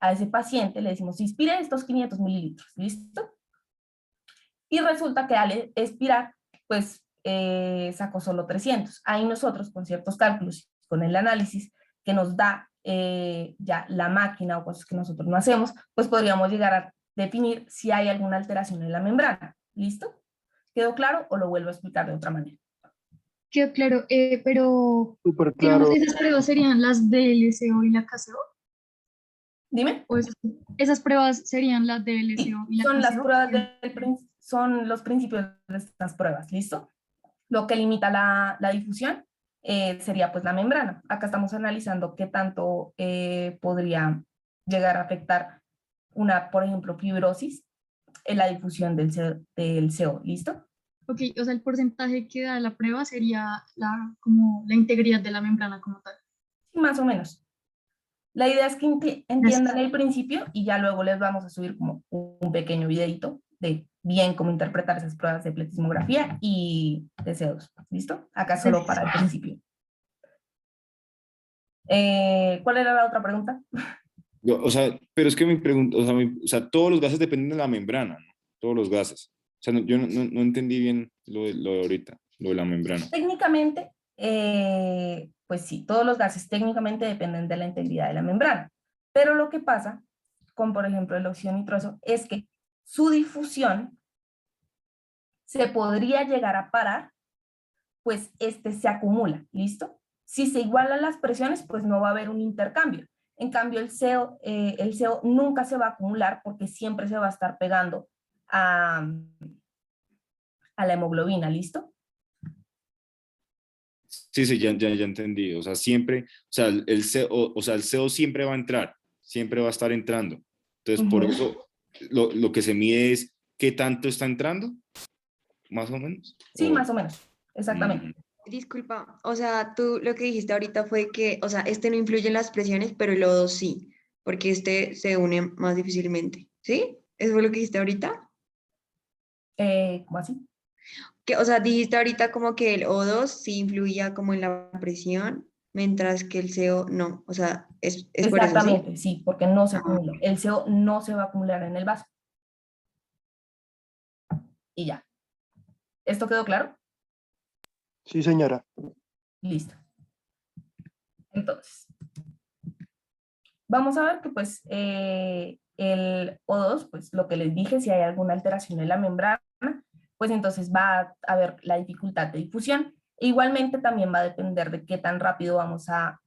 a ese paciente, le decimos, inspire estos 500 mililitros, ¿listo? Y resulta que al expirar, pues sacó solo 300. Ahí nosotros, con ciertos cálculos, con el análisis que nos da ya la máquina o cosas que nosotros no hacemos, pues podríamos llegar a definir si hay alguna alteración en la membrana. ¿Listo? ¿Quedó claro o lo vuelvo a explicar de otra manera? Quedó claro, pero Súper digamos, claro. esas pruebas serían las del LCO y la KCO, Dime. o esas pruebas serían las del Sí, LCO y la son las KCO. pruebas son los principios de estas pruebas, ¿listo? Lo que limita la difusión sería pues la membrana. Acá estamos analizando qué tanto podría llegar a afectar una, por ejemplo, fibrosis en la difusión del CO, ¿listo? Ok, o sea, el porcentaje que da la prueba sería como la integridad de la membrana como tal. Sí, más o menos. La idea es que entiendan el principio y ya luego les vamos a subir como un pequeño videito de bien cómo interpretar esas pruebas de pletismografía y de CO2. ¿Listo? Acá solo para el principio. ¿Cuál era la otra pregunta? O sea, pero es que mi pregunta, o sea, todos los gases dependen de la membrana, ¿no? Todos los gases. O sea, yo no entendí bien lo de ahorita, lo de la membrana. Técnicamente, pues sí, todos los gases técnicamente dependen de la integridad de la membrana. Pero lo que pasa con, por ejemplo, el óxido nitroso es que su difusión se podría llegar a parar, pues este se acumula, ¿listo? Si se igualan las presiones, pues no va a haber un intercambio. En cambio, el CO nunca se va a acumular porque siempre se va a estar pegando a la hemoglobina, ¿listo? Sí, sí, ya entendí. O sea, siempre, o sea, el CO siempre va a entrar, siempre va a estar entrando. Entonces, por eso lo que se mide es qué tanto está entrando, más o menos. Sí, O- más o menos, exactamente. Disculpa, o sea, tú lo que dijiste ahorita fue que, o sea, este no influye en las presiones, pero el O2 sí, porque este se une más difícilmente, ¿sí? ¿Eso fue lo que dijiste ahorita? ¿Cómo así? Que, o sea, dijiste ahorita como que el O2 sí influía como en la presión, mientras que el CO no, o sea, es por eso, ¿sí? Exactamente, sí, porque no se Ah, acumula. El CO no se va a acumular en el vaso. Y ya. ¿Esto quedó claro? Sí, señora. Listo. Entonces, vamos a ver que pues el O2, pues lo que les dije, si hay alguna alteración en la membrana, pues entonces va a haber la dificultad de difusión. E igualmente también va a depender de qué tan rápido vamos a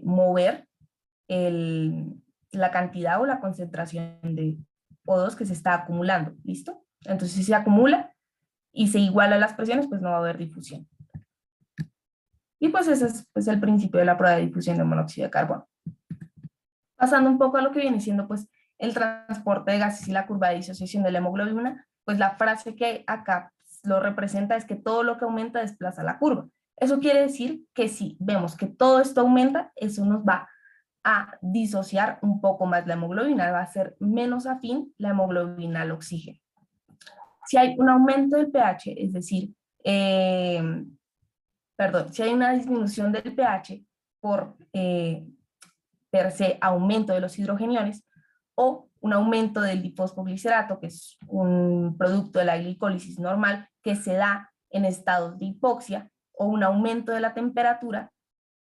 mover la cantidad o la concentración de O2 que se está acumulando, ¿listo? Entonces si se acumula y se iguala las presiones, pues no va a haber difusión. Y pues ese es pues, el principio de la prueba de difusión de monóxido de carbono. Pasando un poco a lo que viene siendo pues el transporte de gases y la curva de disociación de la hemoglobina, pues la frase que acá lo representa es que todo lo que aumenta desplaza la curva. Eso quiere decir que si vemos que todo esto aumenta, eso nos va a disociar un poco más la hemoglobina, va a ser menos afín la hemoglobina al oxígeno. Si hay un aumento del pH, es decir, si hay una disminución del pH por per se aumento de los hidrogeniones o un aumento del difosfoglicerato, que es un producto de la glicólisis normal que se da en estados de hipoxia, o un aumento de la temperatura,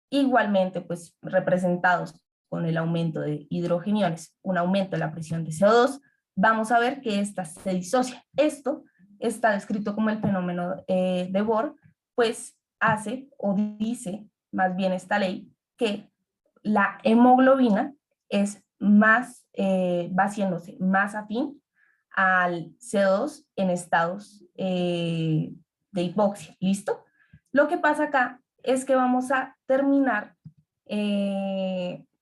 igualmente pues representados con el aumento de hidrogeniones, un aumento de la presión de CO2, vamos a ver que esta se disocia. Esto está descrito como el fenómeno de Bohr, pues hace o dice más bien esta ley que la hemoglobina es más, va haciéndose más afín al CO2 en estados de hipoxia. ¿Listo? Lo que pasa acá es que vamos a terminar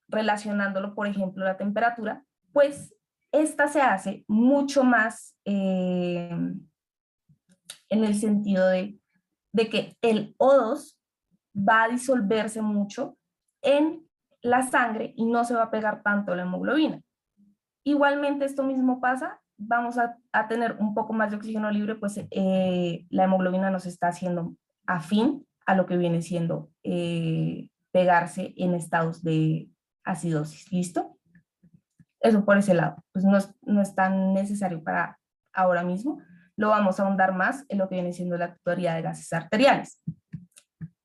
relacionándolo, por ejemplo, la temperatura, pues esta se hace mucho más en el sentido de que el O2 va a disolverse mucho en la sangre y no se va a pegar tanto la hemoglobina. Igualmente esto mismo pasa, vamos a tener un poco más de oxígeno libre, pues la hemoglobina nos está haciendo afín a lo que viene siendo pegarse en estados de acidosis. ¿Listo? Eso por ese lado, pues no es tan necesario para ahora mismo. Lo vamos a ahondar más en lo que viene siendo la teoría de gases arteriales.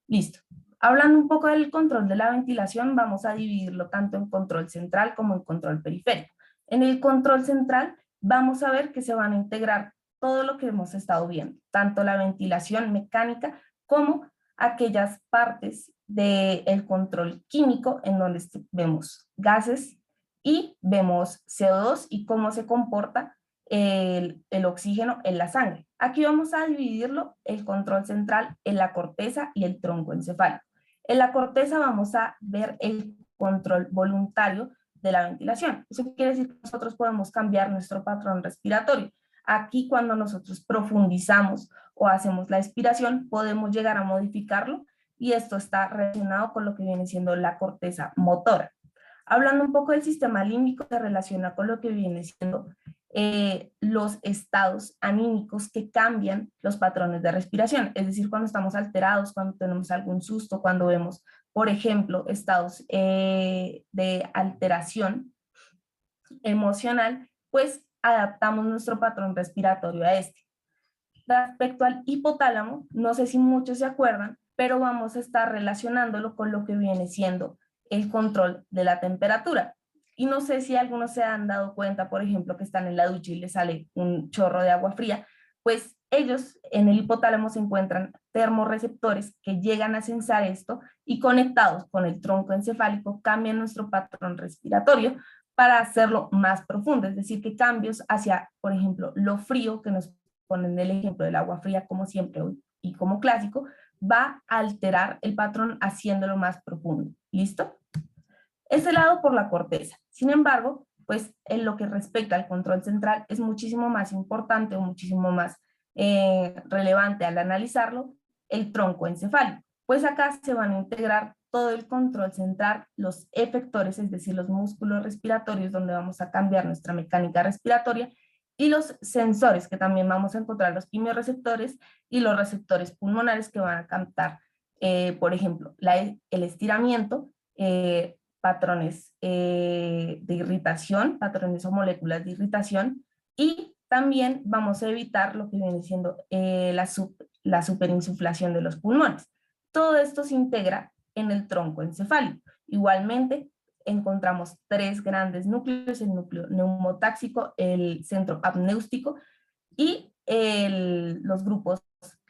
Listo. Hablando un poco del control de la ventilación, vamos a dividirlo tanto en control central como en control periférico. En el control central vamos a ver que se van a integrar todo lo que hemos estado viendo, tanto la ventilación mecánica como aquellas partes del control químico en donde vemos gases y vemos CO2 y cómo se comporta el oxígeno en la sangre. Aquí vamos a dividirlo, el control central, en la corteza y el tronco encefálico. En la corteza vamos a ver el control voluntario de la ventilación. Eso quiere decir que nosotros podemos cambiar nuestro patrón respiratorio. Aquí cuando nosotros profundizamos o hacemos la expiración, podemos llegar a modificarlo y esto está relacionado con lo que viene siendo la corteza motora. Hablando un poco del sistema límbico, se relaciona con lo que viene siendo los estados anímicos que cambian los patrones de respiración, es decir, cuando estamos alterados, cuando tenemos algún susto, cuando vemos, por ejemplo, estados de alteración emocional, pues adaptamos nuestro patrón respiratorio a este. Respecto al hipotálamo, no sé si muchos se acuerdan, pero vamos a estar relacionándolo con lo que viene siendo el control de la temperatura. Y no sé si algunos se han dado cuenta, por ejemplo, que están en la ducha y les sale un chorro de agua fría, pues ellos en el hipotálamo se encuentran termorreceptores que llegan a sensar esto y conectados con el tronco encefálico cambian nuestro patrón respiratorio para hacerlo más profundo, es decir, que cambios hacia, por ejemplo, lo frío, que nos ponen el ejemplo del agua fría como siempre y como clásico, va a alterar el patrón haciéndolo más profundo. ¿Listo? Ese lado por la corteza. Sin embargo, pues en lo que respecta al control central es muchísimo más importante o muchísimo más relevante al analizarlo el tronco encefálico. Pues acá se van a integrar todo el control central, los efectores, es decir, los músculos respiratorios donde vamos a cambiar nuestra mecánica respiratoria y los sensores que también vamos a encontrar los quimiorreceptores y los receptores pulmonares que van a captar, por ejemplo, el estiramiento, patrones de irritación, patrones o moléculas de irritación, y también vamos a evitar lo que viene siendo la superinsuflación de los pulmones. Todo esto se integra en el tronco encefálico. Igualmente, encontramos tres grandes núcleos, el núcleo neumotáxico, el centro apnéustico y los grupos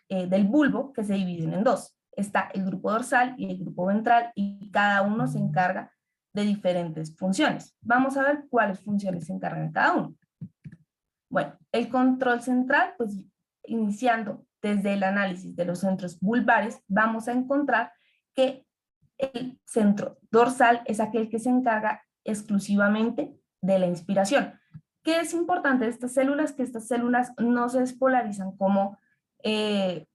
del bulbo que se dividen en dos. Está el grupo dorsal y el grupo ventral y cada uno se encarga de diferentes funciones. Vamos a ver cuáles funciones se encargan cada uno. Bueno, el control central, pues iniciando desde el análisis de los centros bulbares, vamos a encontrar que el centro dorsal es aquel que se encarga exclusivamente de la inspiración. ¿Qué es importante de estas células? Que estas células no se despolarizan como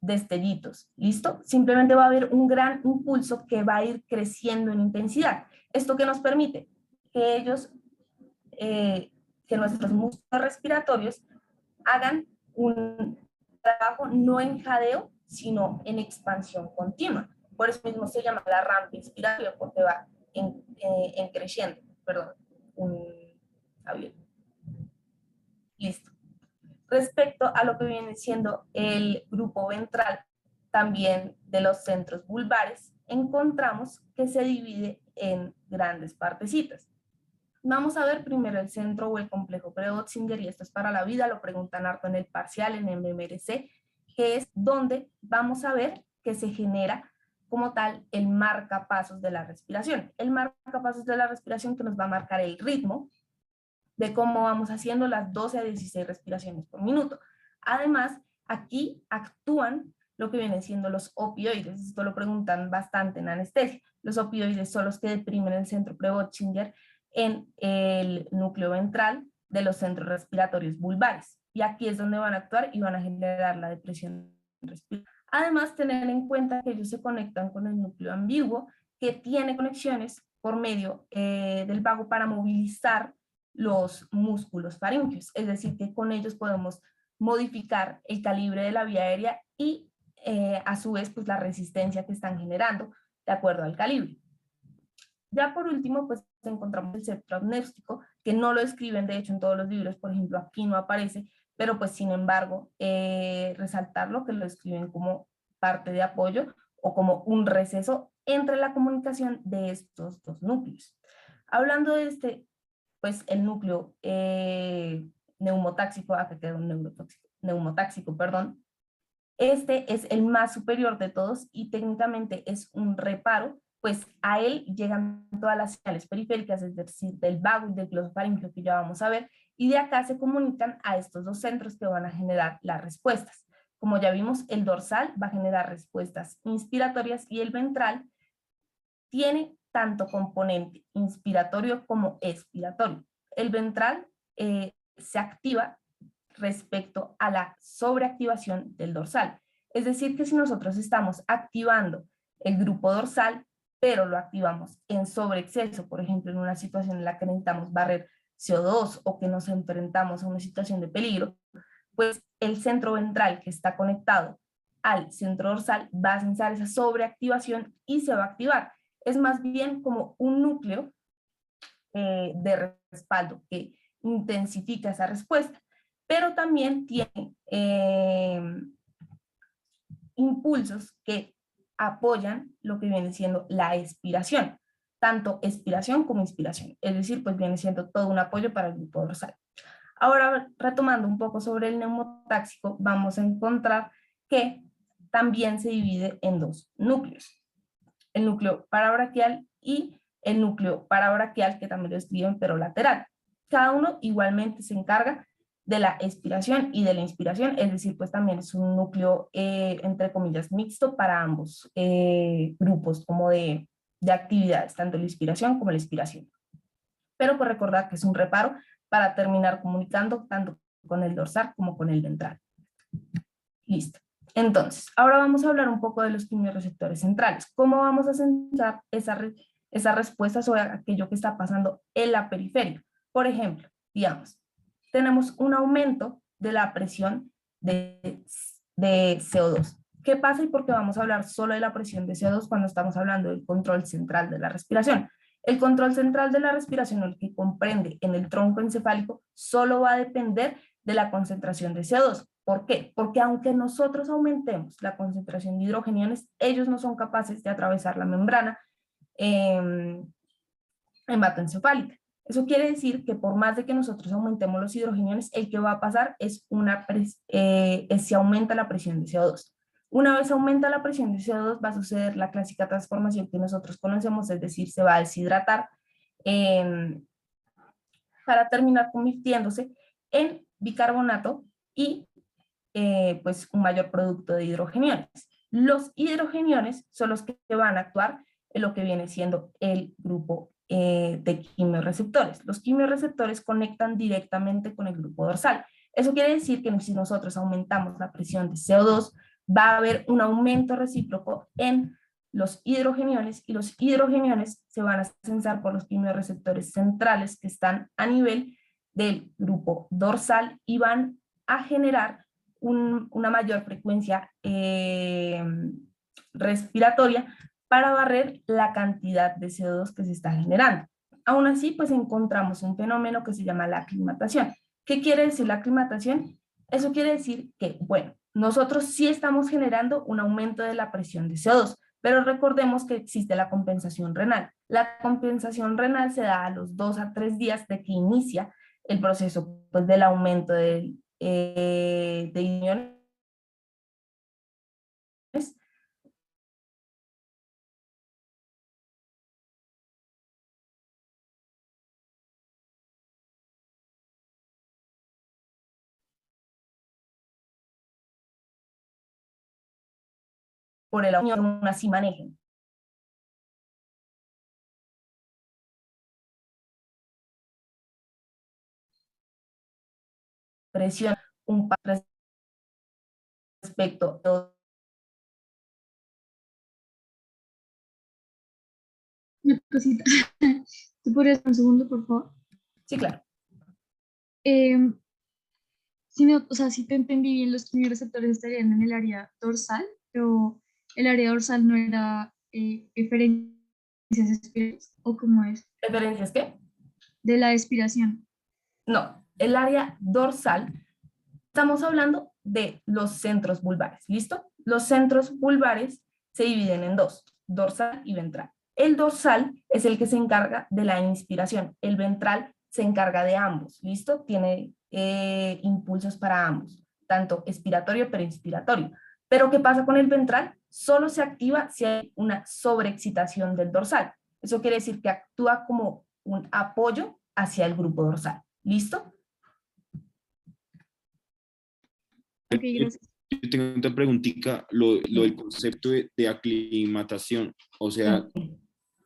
destellitos, ¿listo? Simplemente va a haber un gran impulso que va a ir creciendo en intensidad. ¿Esto qué nos permite? Que ellos, que nuestros músculos respiratorios hagan un trabajo no en jadeo, sino en expansión continua. Por eso mismo se llama la rampa inspiratoria, porque va en creciendo. Perdón. Listo. Respecto a lo que viene siendo el grupo ventral, también de los centros bulbares, encontramos que se divide en grandes partecitas. Vamos a ver primero el centro o el complejo Pre-Bötzinger, y esto es para la vida, lo preguntan harto en el parcial, en el MMRC, que es donde vamos a ver que se genera como tal el marcapasos de la respiración. El marcapasos de la respiración que nos va a marcar el ritmo de cómo vamos haciendo las 12 a 16 respiraciones por minuto. Además, aquí actúan lo que vienen siendo los opioides. Esto lo preguntan bastante en anestesia. Los opioides son los que deprimen el centro Pre-Bötzinger en el núcleo ventral de los centros respiratorios bulbares. Y aquí es donde van a actuar y van a generar la depresión respiratoria. Además, tener en cuenta que ellos se conectan con el núcleo ambiguo, que tiene conexiones por medio del vago para movilizar los músculos faríngeos, es decir, que con ellos podemos modificar el calibre de la vía aérea y a su vez pues la resistencia que están generando de acuerdo al calibre. Ya por último, pues encontramos el septo apnéustico, que no lo escriben de hecho en todos los libros, por ejemplo aquí no aparece, pero pues sin embargo resaltarlo, que lo escriben como parte de apoyo o como un receso entre la comunicación de estos dos núcleos. Hablando de este, pues el núcleo neumotáxico, acá quedó un neumotáxico, perdón, este es el más superior de todos y técnicamente es un reparo, pues a él llegan todas las señales periféricas, es decir, del vago y del glosofaríngeo que ya vamos a ver, y de acá se comunican a estos dos centros que van a generar las respuestas. Como ya vimos, el dorsal va a generar respuestas inspiratorias y el ventral tiene tanto componente inspiratorio como expiratorio. El ventral se activa respecto a la sobreactivación del dorsal. Es decir, que si nosotros estamos activando el grupo dorsal, pero lo activamos en sobreexceso, por ejemplo, en una situación en la que necesitamos barrer CO2 o que nos enfrentamos a una situación de peligro, pues el centro ventral que está conectado al centro dorsal va a sensar esa sobreactivación y se va a activar. Es más bien como un núcleo de respaldo que intensifica esa respuesta, pero también tiene impulsos que apoyan lo que viene siendo la expiración, tanto expiración como inspiración, es decir, pues viene siendo todo un apoyo para el grupo dorsal. Ahora, retomando un poco sobre el neumotáxico, vamos a encontrar que también se divide en dos núcleos, el núcleo parabraquial y el núcleo parabraquial, que también lo escriben, pero lateral. Cada uno igualmente se encarga de la expiración y de la inspiración, es decir, pues también es un núcleo, entre comillas, mixto para ambos grupos como de actividades, tanto la inspiración como la expiración. Pero pues recordar que es un reparo para terminar comunicando tanto con el dorsal como con el ventral. Listo. Entonces, ahora vamos a hablar un poco de los quimiorreceptores centrales. ¿Cómo vamos a centrar esa respuesta sobre aquello que está pasando en la periferia? Por ejemplo, digamos, tenemos un aumento de la presión de CO2. ¿Qué pasa y por qué vamos a hablar solo de la presión de CO2 cuando estamos hablando del control central de la respiración? El control central de la respiración, el que comprende en el tronco encefálico, solo va a depender de la concentración de CO2. ¿Por qué? Porque aunque nosotros aumentemos la concentración de hidrogeniones, ellos no son capaces de atravesar la membrana hematoencefálica. Eso quiere decir que por más de que nosotros aumentemos los hidrogeniones, el que va a pasar es se aumenta la presión de CO2. Una vez aumenta la presión de CO2, va a suceder la clásica transformación que nosotros conocemos, es decir, se va a deshidratar para terminar convirtiéndose en bicarbonato y pues un mayor producto de hidrogeniones. Los hidrogeniones son los que van a actuar en lo que viene siendo el grupo de quimiorreceptores. Los quimiorreceptores conectan directamente con el grupo dorsal. Eso quiere decir que si nosotros aumentamos la presión de CO2, va a haber un aumento recíproco en los hidrogeniones y los hidrogeniones se van a sensar por los quimiorreceptores centrales que están a nivel del grupo dorsal y van a generar una mayor frecuencia respiratoria para barrer la cantidad de CO2 que se está generando. Aún así, pues encontramos un fenómeno que se llama la aclimatación. ¿Qué quiere decir la aclimatación? Eso quiere decir que, bueno, nosotros sí estamos generando un aumento de la presión de CO2, pero recordemos que existe la compensación renal. La compensación renal se da a los 2 a 3 días de que inicia el proceso pues, del aumento de iones por el aumento, aún así manejen. Presión un respecto a una cosita. ¿Tú podrías un segundo, por favor? Sí, claro. Si no, o sea, si te entendí bien, los quimiorreceptores estarían en el área dorsal, pero el área dorsal no era referencias espirales, ¿o cómo es? ¿Referencias qué? De la expiración. No, el área dorsal, estamos hablando de los centros vulvares, ¿listo? Los centros vulvares se dividen en dos, dorsal y ventral. El dorsal es el que se encarga de la inspiración, el ventral se encarga de ambos, ¿listo? Tiene impulsos para ambos, tanto expiratorio pero inspiratorio. Pero ¿qué pasa con el ventral? Solo se activa si hay una sobreexcitación del dorsal. Eso quiere decir que actúa como un apoyo hacia el grupo dorsal. ¿Listo? Ok, gracias. Yo tengo otra preguntita, lo del concepto de aclimatación. O sea,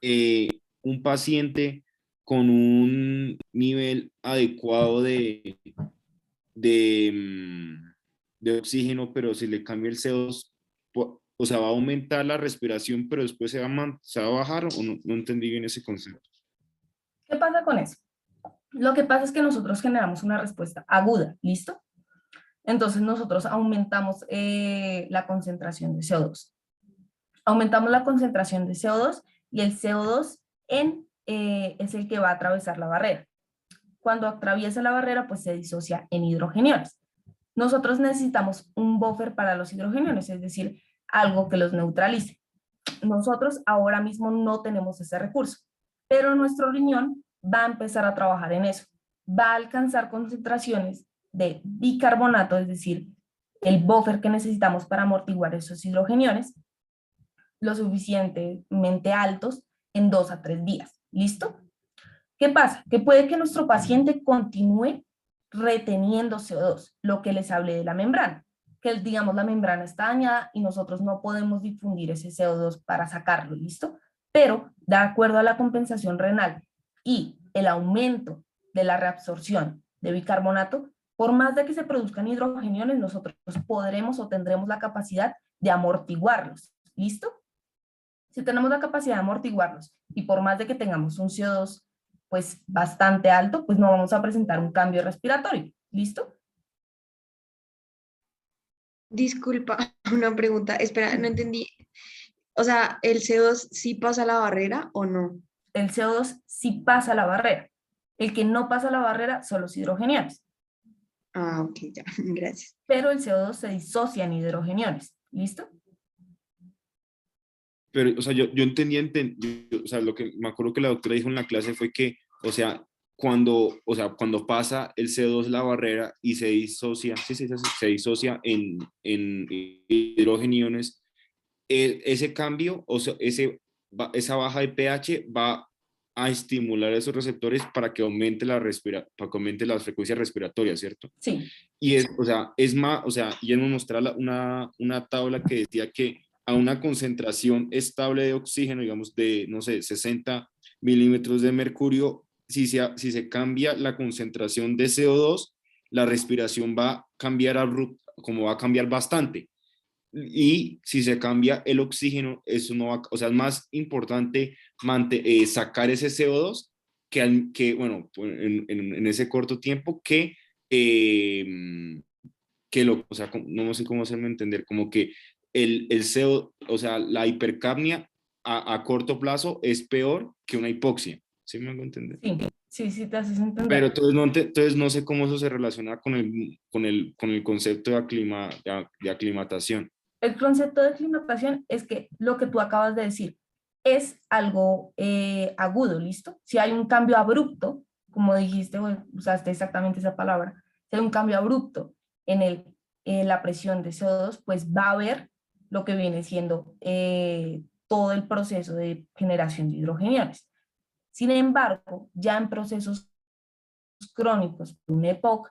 un paciente con un nivel adecuado de oxígeno, pero si le cambia el CO2, o sea, va a aumentar la respiración, pero después se va a bajar, o no, no entendí bien ese concepto. ¿Qué pasa con eso? Lo que pasa es que nosotros generamos una respuesta aguda, ¿listo? Entonces nosotros aumentamos la concentración de CO2. Aumentamos la concentración de CO2 y el CO2 es el que va a atravesar la barrera. Cuando atraviesa la barrera, pues se disocia en hidrogeniones. Nosotros necesitamos un buffer para los hidrogeniones, es decir, algo que los neutralice. Nosotros ahora mismo no tenemos ese recurso, pero nuestro riñón va a empezar a trabajar en eso. Va a alcanzar concentraciones de bicarbonato, es decir, el buffer que necesitamos para amortiguar esos hidrogeniones, lo suficientemente altos en 2 a 3 días. ¿Listo? ¿Qué pasa? Que puede que nuestro paciente continúe reteniendo CO2, lo que les hablé de la membrana, que digamos la membrana está dañada y nosotros no podemos difundir ese CO2 para sacarlo, ¿listo? Pero de acuerdo a la compensación renal y el aumento de la reabsorción de bicarbonato, por más de que se produzcan hidrogeniones, nosotros podremos o tendremos la capacidad de amortiguarlos, ¿listo? Si tenemos la capacidad de amortiguarlos y por más de que tengamos un CO2 pues bastante alto, pues no vamos a presentar un cambio respiratorio, ¿listo? Disculpa, una pregunta. Espera, no entendí. O sea, ¿el CO2 sí pasa la barrera o no? El CO2 sí pasa la barrera. El que no pasa la barrera son los hidrogeniones. Ah, ok, ya, gracias. Pero el CO2 se disocia en hidrogeniones, ¿listo? Pero, o sea, yo entendí, o sea, lo que me acuerdo que la doctora dijo en la clase fue que, o sea, cuando pasa el CO2 la barrera y se disocia, se disocia en hidrogeniones, ese cambio, o sea, esa baja de pH va a estimular esos receptores para que aumente para que aumente las frecuencias respiratorias, ¿cierto? Sí. Y o sea, es más, o sea, ya nos mostraba una tabla que decía que a una concentración estable de oxígeno, digamos de, no sé, 60 milímetros de mercurio, si se cambia la concentración de CO2, la respiración va a cambiar como va a cambiar bastante. Y si se cambia el oxígeno, eso no va, o sea, es más importante sacar ese CO2 bueno, en ese corto tiempo o sea, no sé cómo hacerme entender, como que el CO, o sea, la hipercapnia a corto plazo es peor que una hipoxia. ¿Sí me hago entender? Sí, te haces entender. Pero entonces no sé cómo eso se relaciona con el concepto de aclimatación. El concepto de aclimatación es que lo que tú acabas de decir es algo agudo, ¿listo? Si hay un cambio abrupto, como dijiste, usaste exactamente esa palabra, si hay un cambio abrupto en la presión de CO2, pues va a haber lo que viene siendo todo el proceso de generación de hidrogeniones. Sin embargo, ya en procesos crónicos, un EPOC,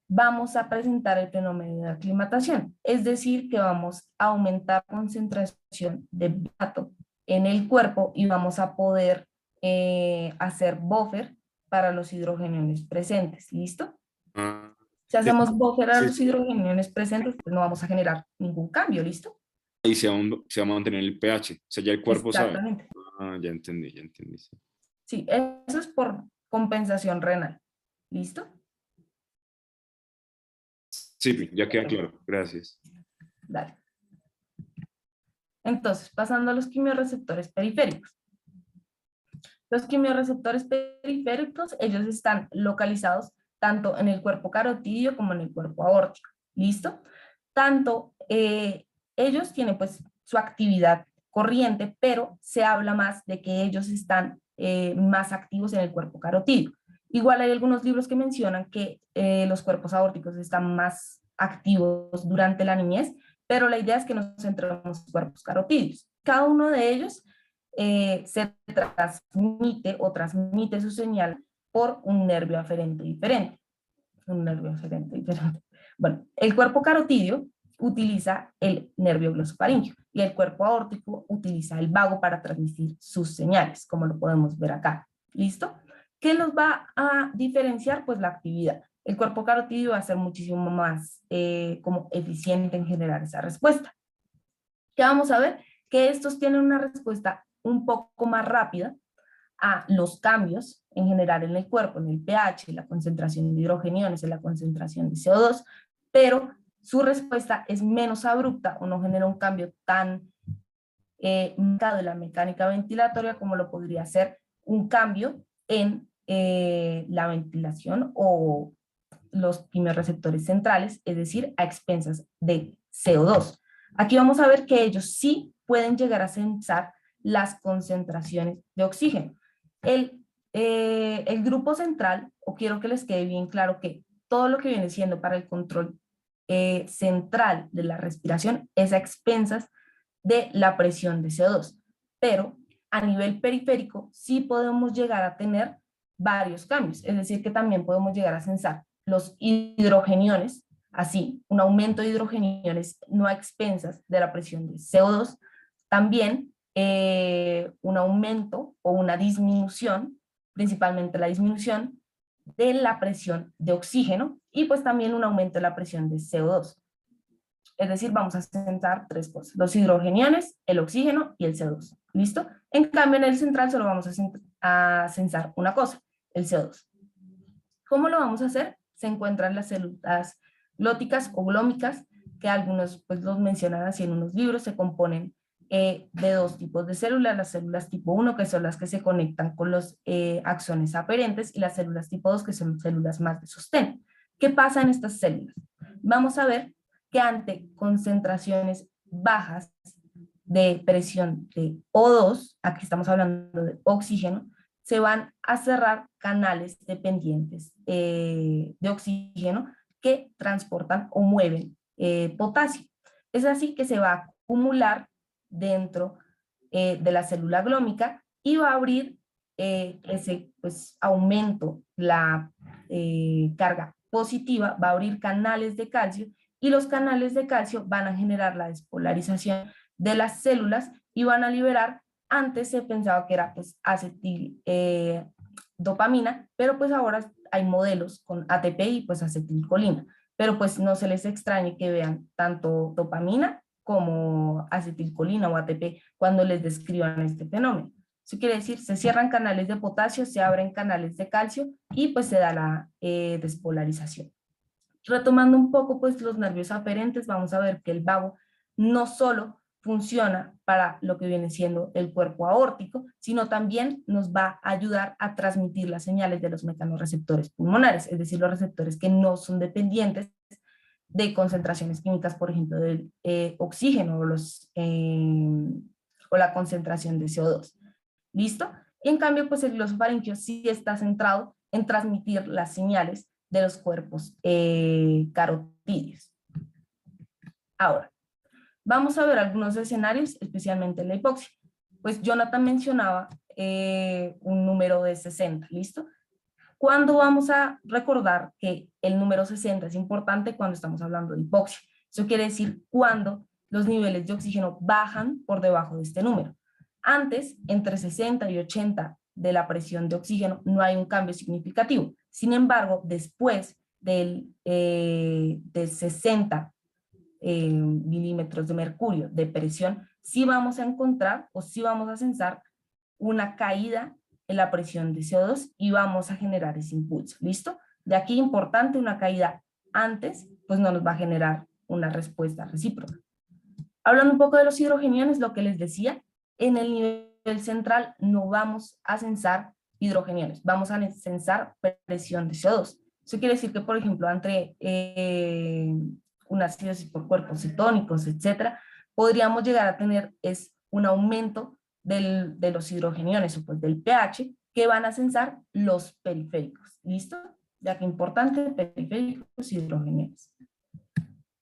vamos a presentar el fenómeno de aclimatación, es decir, que vamos a aumentar la concentración de bicarbonato en el cuerpo y vamos a poder hacer buffer para los hidrogeniones presentes, ¿listo? Si hacemos buffer a los hidrogeniones presentes, pues no vamos a generar ningún cambio, ¿listo? Y se va a mantener el pH, o sea, ya el cuerpo sabe. Exactamente. Ah, ya entendí, ya entendí. Sí, Sí, eso es por compensación renal. ¿Listo? sí, ya queda claro. Gracias. Dale. Entonces, pasando a los quimiorreceptores periféricos. Los quimiorreceptores periféricos, ellos están localizados tanto en el cuerpo carotidio como en el cuerpo aórtico. ¿Listo? Tanto ellos tienen pues su actividad corriente, pero se habla más de que ellos están más activos en el cuerpo carotidio. Igual hay algunos libros que mencionan que los cuerpos aórticos están más activos durante la niñez, pero la idea es que nos centremos en los cuerpos carotidios. Cada uno de ellos se transmite o transmite su señal por un nervio aferente diferente. Un nervio aferente diferente. Bueno, el cuerpo carotidio utiliza el nervio glosofaríngeo y el cuerpo aórtico utiliza el vago para transmitir sus señales, como lo podemos ver acá. ¿Listo? ¿Qué nos va a diferenciar? Pues la actividad. El cuerpo carotidio va a ser muchísimo más como eficiente en generar esa respuesta. ¿Qué vamos a ver? Que estos tienen una respuesta un poco más rápida a los cambios en general en el cuerpo, en el pH, en la concentración de hidrogeniones, en la concentración de CO2, pero su respuesta es menos abrupta o no genera un cambio tan marcado en la mecánica ventilatoria como lo podría ser un cambio en la ventilación o los quimiorreceptores centrales, es decir, a expensas de CO2. Aquí vamos a ver que ellos sí pueden llegar a sensar las concentraciones de oxígeno. El grupo central, o quiero que les quede bien claro que todo lo que viene siendo para el control central de la respiración es a expensas de la presión de CO2, pero a nivel periférico sí podemos llegar a tener varios cambios, es decir, que también podemos llegar a sensar los hidrogeniones, así, un aumento de hidrogeniones no a expensas de la presión de CO2, también un aumento o una disminución, principalmente la disminución de la presión de oxígeno y pues también un aumento de la presión de CO2. Es decir, vamos a sensar tres cosas, los hidrogeniones, el oxígeno y el CO2. ¿Listo? En cambio, en el central solo vamos a sensar una cosa, el CO2. ¿Cómo lo vamos a hacer? Se encuentran las células glóticas o glómicas, que algunos pues los mencionan así en unos libros, se componen de dos tipos de células, las células tipo 1, que son las que se conectan con los axones aferentes, y las células tipo 2, que son células más de sostén. ¿Qué pasa en estas células? Vamos a ver que ante concentraciones bajas de presión de O2, aquí estamos hablando de oxígeno, se van a cerrar canales dependientes de oxígeno que transportan o mueven potasio. Es así que se va a acumular dentro de la célula glómica y va a abrir ese pues, aumento, la carga positiva, va a abrir canales de calcio y los canales de calcio van a generar la despolarización de las células y van a liberar. Antes se pensaba que era pues acetil dopamina, pero pues ahora hay modelos con ATP y pues acetilcolina, pero pues no se les extrañe que vean tanto dopamina como acetilcolina o ATP cuando les describan este fenómeno. Eso quiere decir, se cierran canales de potasio, se abren canales de calcio y pues se da la despolarización. Retomando un poco pues los nervios aferentes, vamos a ver que el vago no solo funciona para lo que viene siendo el cuerpo aórtico, sino también nos va a ayudar a transmitir las señales de los mecanorreceptores pulmonares, es decir, los receptores que no son dependientes de concentraciones químicas, por ejemplo, del oxígeno o la concentración de CO2. ¿Listo? Y en cambio, pues el glosofaringio sí está centrado en transmitir las señales de los cuerpos carotídeos. Ahora, vamos a ver algunos escenarios, especialmente en la hipoxia. Pues Jonathan mencionaba un número de 60, ¿listo? ¿Cuándo vamos a recordar que el número 60 es importante? Cuando estamos hablando de hipoxia. Eso quiere decir cuando los niveles de oxígeno bajan por debajo de este número. Antes, entre 60 y 80 de la presión de oxígeno, no hay un cambio significativo. Sin embargo, después de 60 milímetros de mercurio de presión, sí vamos a encontrar o sí vamos a sensar una caída en la presión de CO2 y vamos a generar ese impulso, ¿listo? De aquí importante, una caída antes, pues no nos va a generar una respuesta recíproca. Hablando un poco de los hidrogeniones, lo que les decía, en el nivel central no vamos a censar hidrogeniones, vamos a censar presión de CO2. Eso quiere decir que, por ejemplo, entre una acidosis por cuerpos cetónicos, etcétera, podríamos llegar a tener un aumento de los hidrogeniones o pues del pH que van a censar los periféricos, ¿listo? Ya que importante, periféricos y hidrogeniones.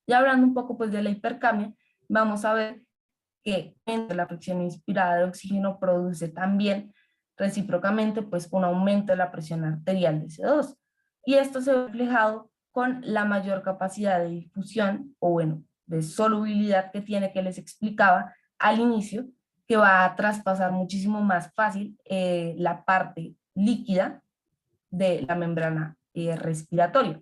Y hablando un poco pues de la hipercamia, vamos a ver que la fricción inspirada de oxígeno produce también recíprocamente pues un aumento de la presión arterial de CO2. Y esto se ve reflejado con la mayor capacidad de difusión o bueno, de solubilidad que tiene, que les explicaba al inicio, que va a traspasar muchísimo más fácil la parte líquida de la membrana respiratoria.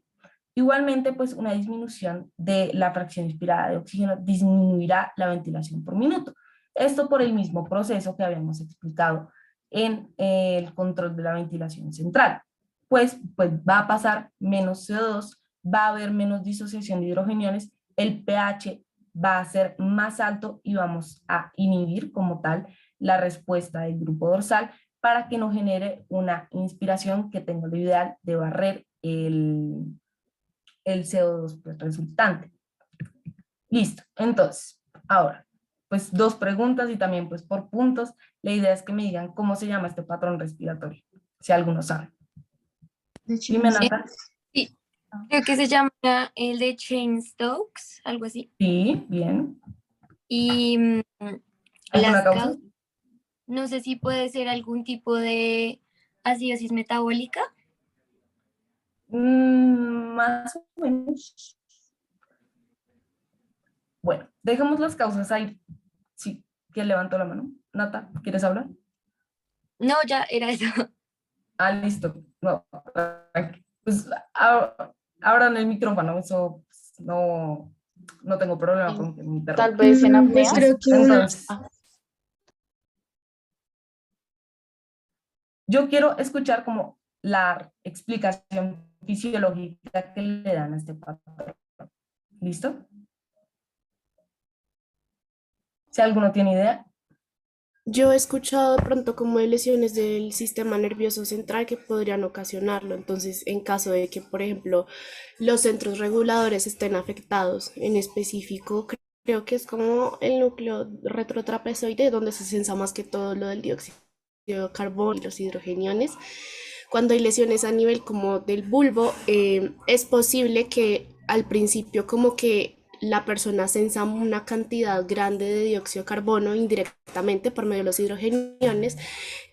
Igualmente, pues una disminución de la fracción inspirada de oxígeno disminuirá la ventilación por minuto. Esto por el mismo proceso que habíamos explicado en el control de la ventilación central. Pues va a pasar menos CO2, va a haber menos disociación de hidrogeniones, el pH va a ser más alto y vamos a inhibir como tal la respuesta del grupo dorsal para que no genere una inspiración que tenga lo ideal de barrer el CO2 pues, resultante. Listo, entonces, ahora, pues 2 preguntas y también pues por puntos. La idea es que me digan cómo se llama este patrón respiratorio, si alguno sabe. Dime, Nata. Sí, creo que se llama el de Cheyne-Stokes, algo así. Sí, bien. Y ¿Alguna causa? No sé si puede ser algún tipo de acidosis metabólica. Más o menos. Bueno, dejemos las causas ahí. Sí, ¿quién levantó la mano? Nata, ¿quieres hablar? No, ya era eso. Ah, listo. No, pues abran el micrófono, eso pues, no tengo problema con que me interrumpan. Tal vez en apnea. Pues creo que Entonces, yo quiero escuchar como la explicación fisiológica que le dan a este patrón. ¿Listo? Si alguno tiene idea. Yo he escuchado de pronto como de lesiones del sistema nervioso central que podrían ocasionarlo. Entonces, en caso de que, por ejemplo, los centros reguladores estén afectados, en específico, creo que es como el núcleo retrotrapezoide, donde se sensa más que todo lo del dióxido de carbono y los hidrogeniones. Cuando hay lesiones a nivel como del bulbo, es posible que al principio como que la persona sensa una cantidad grande de dióxido de carbono indirectamente por medio de los hidrogeniones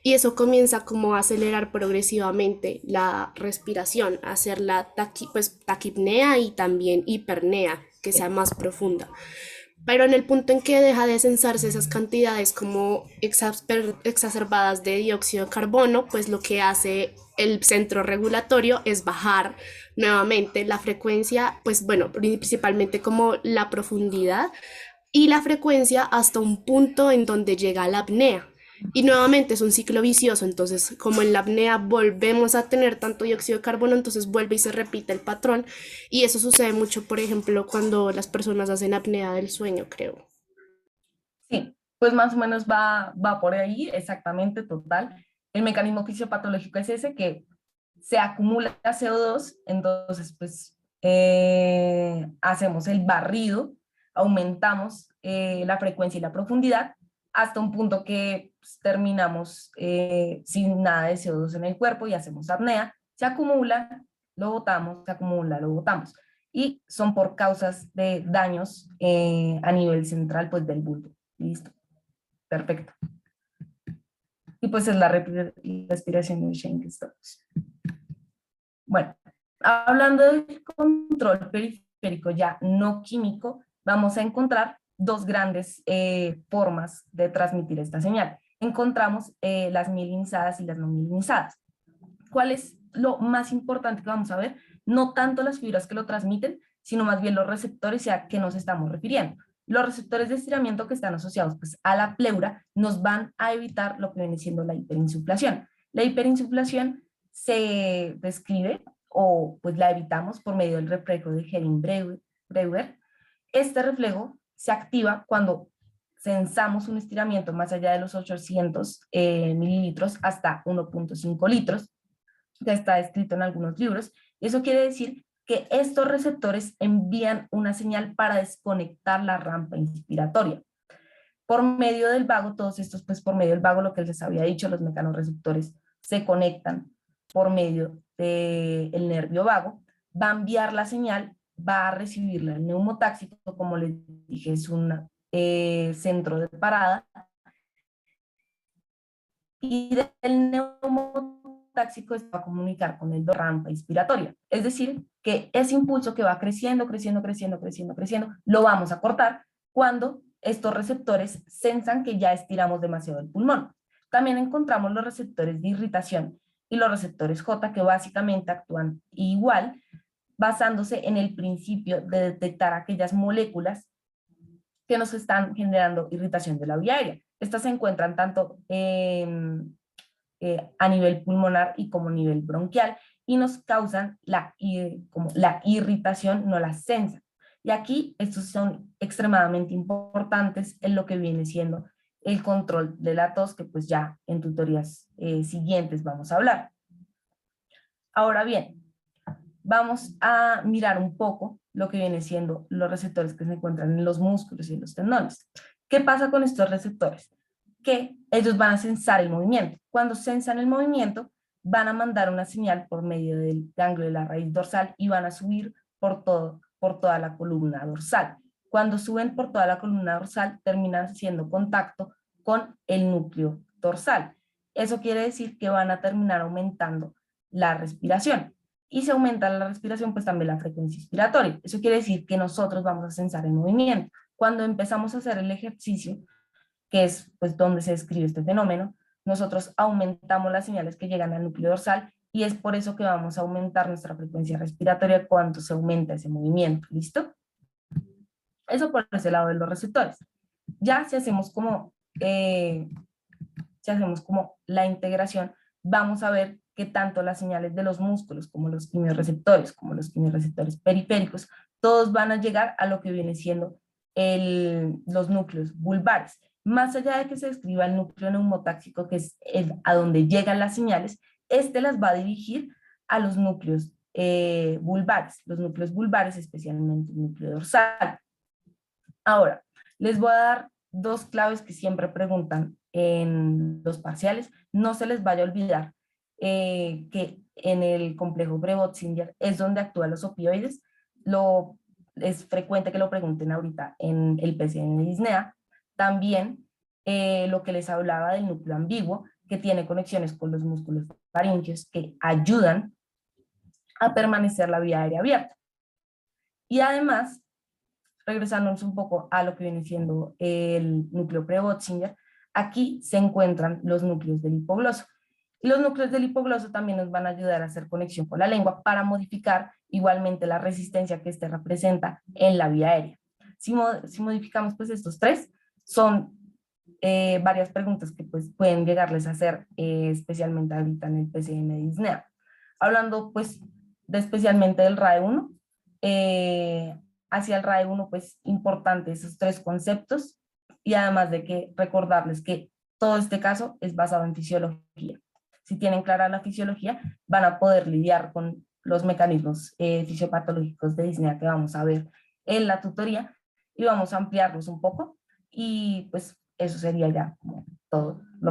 y eso comienza como a acelerar progresivamente la respiración, a hacer la taquipnea y también hipernea, que sea más profunda. Pero en el punto en que deja de censarse esas cantidades como exacerbadas de dióxido de carbono, pues lo que hace el centro regulatorio es bajar nuevamente la frecuencia, pues bueno, principalmente como la profundidad y la frecuencia hasta un punto en donde llega la apnea. Y nuevamente es un ciclo vicioso, entonces como en la apnea volvemos a tener tanto dióxido de carbono, entonces vuelve y se repite el patrón y eso sucede mucho, por ejemplo, cuando las personas hacen apnea del sueño, creo. Sí, pues más o menos va por ahí, exactamente, total. El mecanismo fisiopatológico es ese, que se acumula CO2, entonces pues hacemos el barrido, aumentamos la frecuencia y la profundidad, hasta un punto que pues, terminamos sin nada de CO2 en el cuerpo y hacemos apnea, se acumula, lo botamos, se acumula, lo botamos. Y son por causas de daños a nivel central pues, del bulbo. Listo. Perfecto. Y pues es la respiración de Cheyne-Stokes. Bueno, hablando del control periférico ya no químico, vamos a encontrar 2 grandes formas de transmitir esta señal. Encontramos las mielinizadas y las no mielinizadas. ¿Cuál es lo más importante que vamos a ver? No tanto las fibras que lo transmiten, sino más bien los receptores y a qué nos estamos refiriendo. Los receptores de estiramiento que están asociados pues, a la pleura nos van a evitar lo que viene siendo la hiperinsuflación. La hiperinsuflación se describe o pues la evitamos por medio del reflejo de Hering-Breuer. Este reflejo se activa cuando censamos un estiramiento más allá de los 800 mililitros hasta 1.5 litros, que está escrito en algunos libros. Eso quiere decir que estos receptores envían una señal para desconectar la rampa inspiratoria. Por medio del vago, todos estos, pues por medio del vago, lo que les había dicho, los mecanorreceptores se conectan por medio del nervio vago, va a enviar la señal, va a recibirla el neumotáxico, como les dije, es un centro de parada, y del neumotáxico se va a comunicar con el rampa inspiratoria. Es decir, que ese impulso que va creciendo, lo vamos a cortar cuando estos receptores sensan que ya estiramos demasiado el pulmón. También encontramos los receptores de irritación y los receptores J, que básicamente actúan igual, basándose en el principio de detectar aquellas moléculas que nos están generando irritación de la vía aérea. Estas se encuentran tanto a nivel pulmonar y como a nivel bronquial y nos causan la irritación, no la sensan. Y aquí estos son extremadamente importantes en lo que viene siendo el control de la tos, que pues ya en tutorías siguientes vamos a hablar. Ahora bien, vamos a mirar un poco lo que viene siendo los receptores que se encuentran en los músculos y en los tendones. ¿Qué pasa con estos receptores? Que ellos van a sensar el movimiento. Cuando sensan el movimiento, van a mandar una señal por medio del ganglio de la raíz dorsal y van a subir por toda la columna dorsal. Cuando suben por toda la columna dorsal, terminan haciendo contacto con el núcleo dorsal. Eso quiere decir que van a terminar aumentando la respiración. Y si aumenta la respiración, pues también la frecuencia inspiratoria. Eso quiere decir que nosotros vamos a sensar el movimiento. Cuando empezamos a hacer el ejercicio, que es pues donde se describe este fenómeno, nosotros aumentamos las señales que llegan al núcleo dorsal y es por eso que vamos a aumentar nuestra frecuencia respiratoria cuando se aumenta ese movimiento. ¿Listo? Eso por ese lado de los receptores. Ya si hacemos como la integración, vamos a ver que tanto las señales de los músculos como los quimiorreceptores periféricos, todos van a llegar a lo que viene siendo los núcleos vulvares. Más allá de que se describa el núcleo neumotáxico, que es a donde llegan las señales, este las va a dirigir a los núcleos vulvares, especialmente el núcleo dorsal. Ahora, les voy a dar dos claves que siempre preguntan en los parciales. No se les vaya a olvidar que en el complejo Brevet-Singer es donde actúan los opioides. Es frecuente que lo pregunten ahorita en el PCM de disnea. También lo que les hablaba del núcleo ambiguo, que tiene conexiones con los músculos faríngeos que ayudan a permanecer la vía aérea abierta. Y además, regresándonos un poco a lo que viene siendo el núcleo Brevet-Singer, aquí se encuentran los núcleos del hipogloso. Y los núcleos del hipogloso también nos van a ayudar a hacer conexión con la lengua para modificar igualmente la resistencia que este representa en la vía aérea. Si modificamos pues estos tres, son varias preguntas que pues pueden llegarles a hacer especialmente ahorita en el PCM de disnea. Hablando pues especialmente del RAE1, hacia el RAE1 pues importante esos tres conceptos y además de que recordarles que todo este caso es basado en fisiología. Si tienen clara la fisiología, van a poder lidiar con los mecanismos fisiopatológicos de disnea que vamos a ver en la tutoría y vamos a ampliarlos un poco y pues eso sería ya como todo lo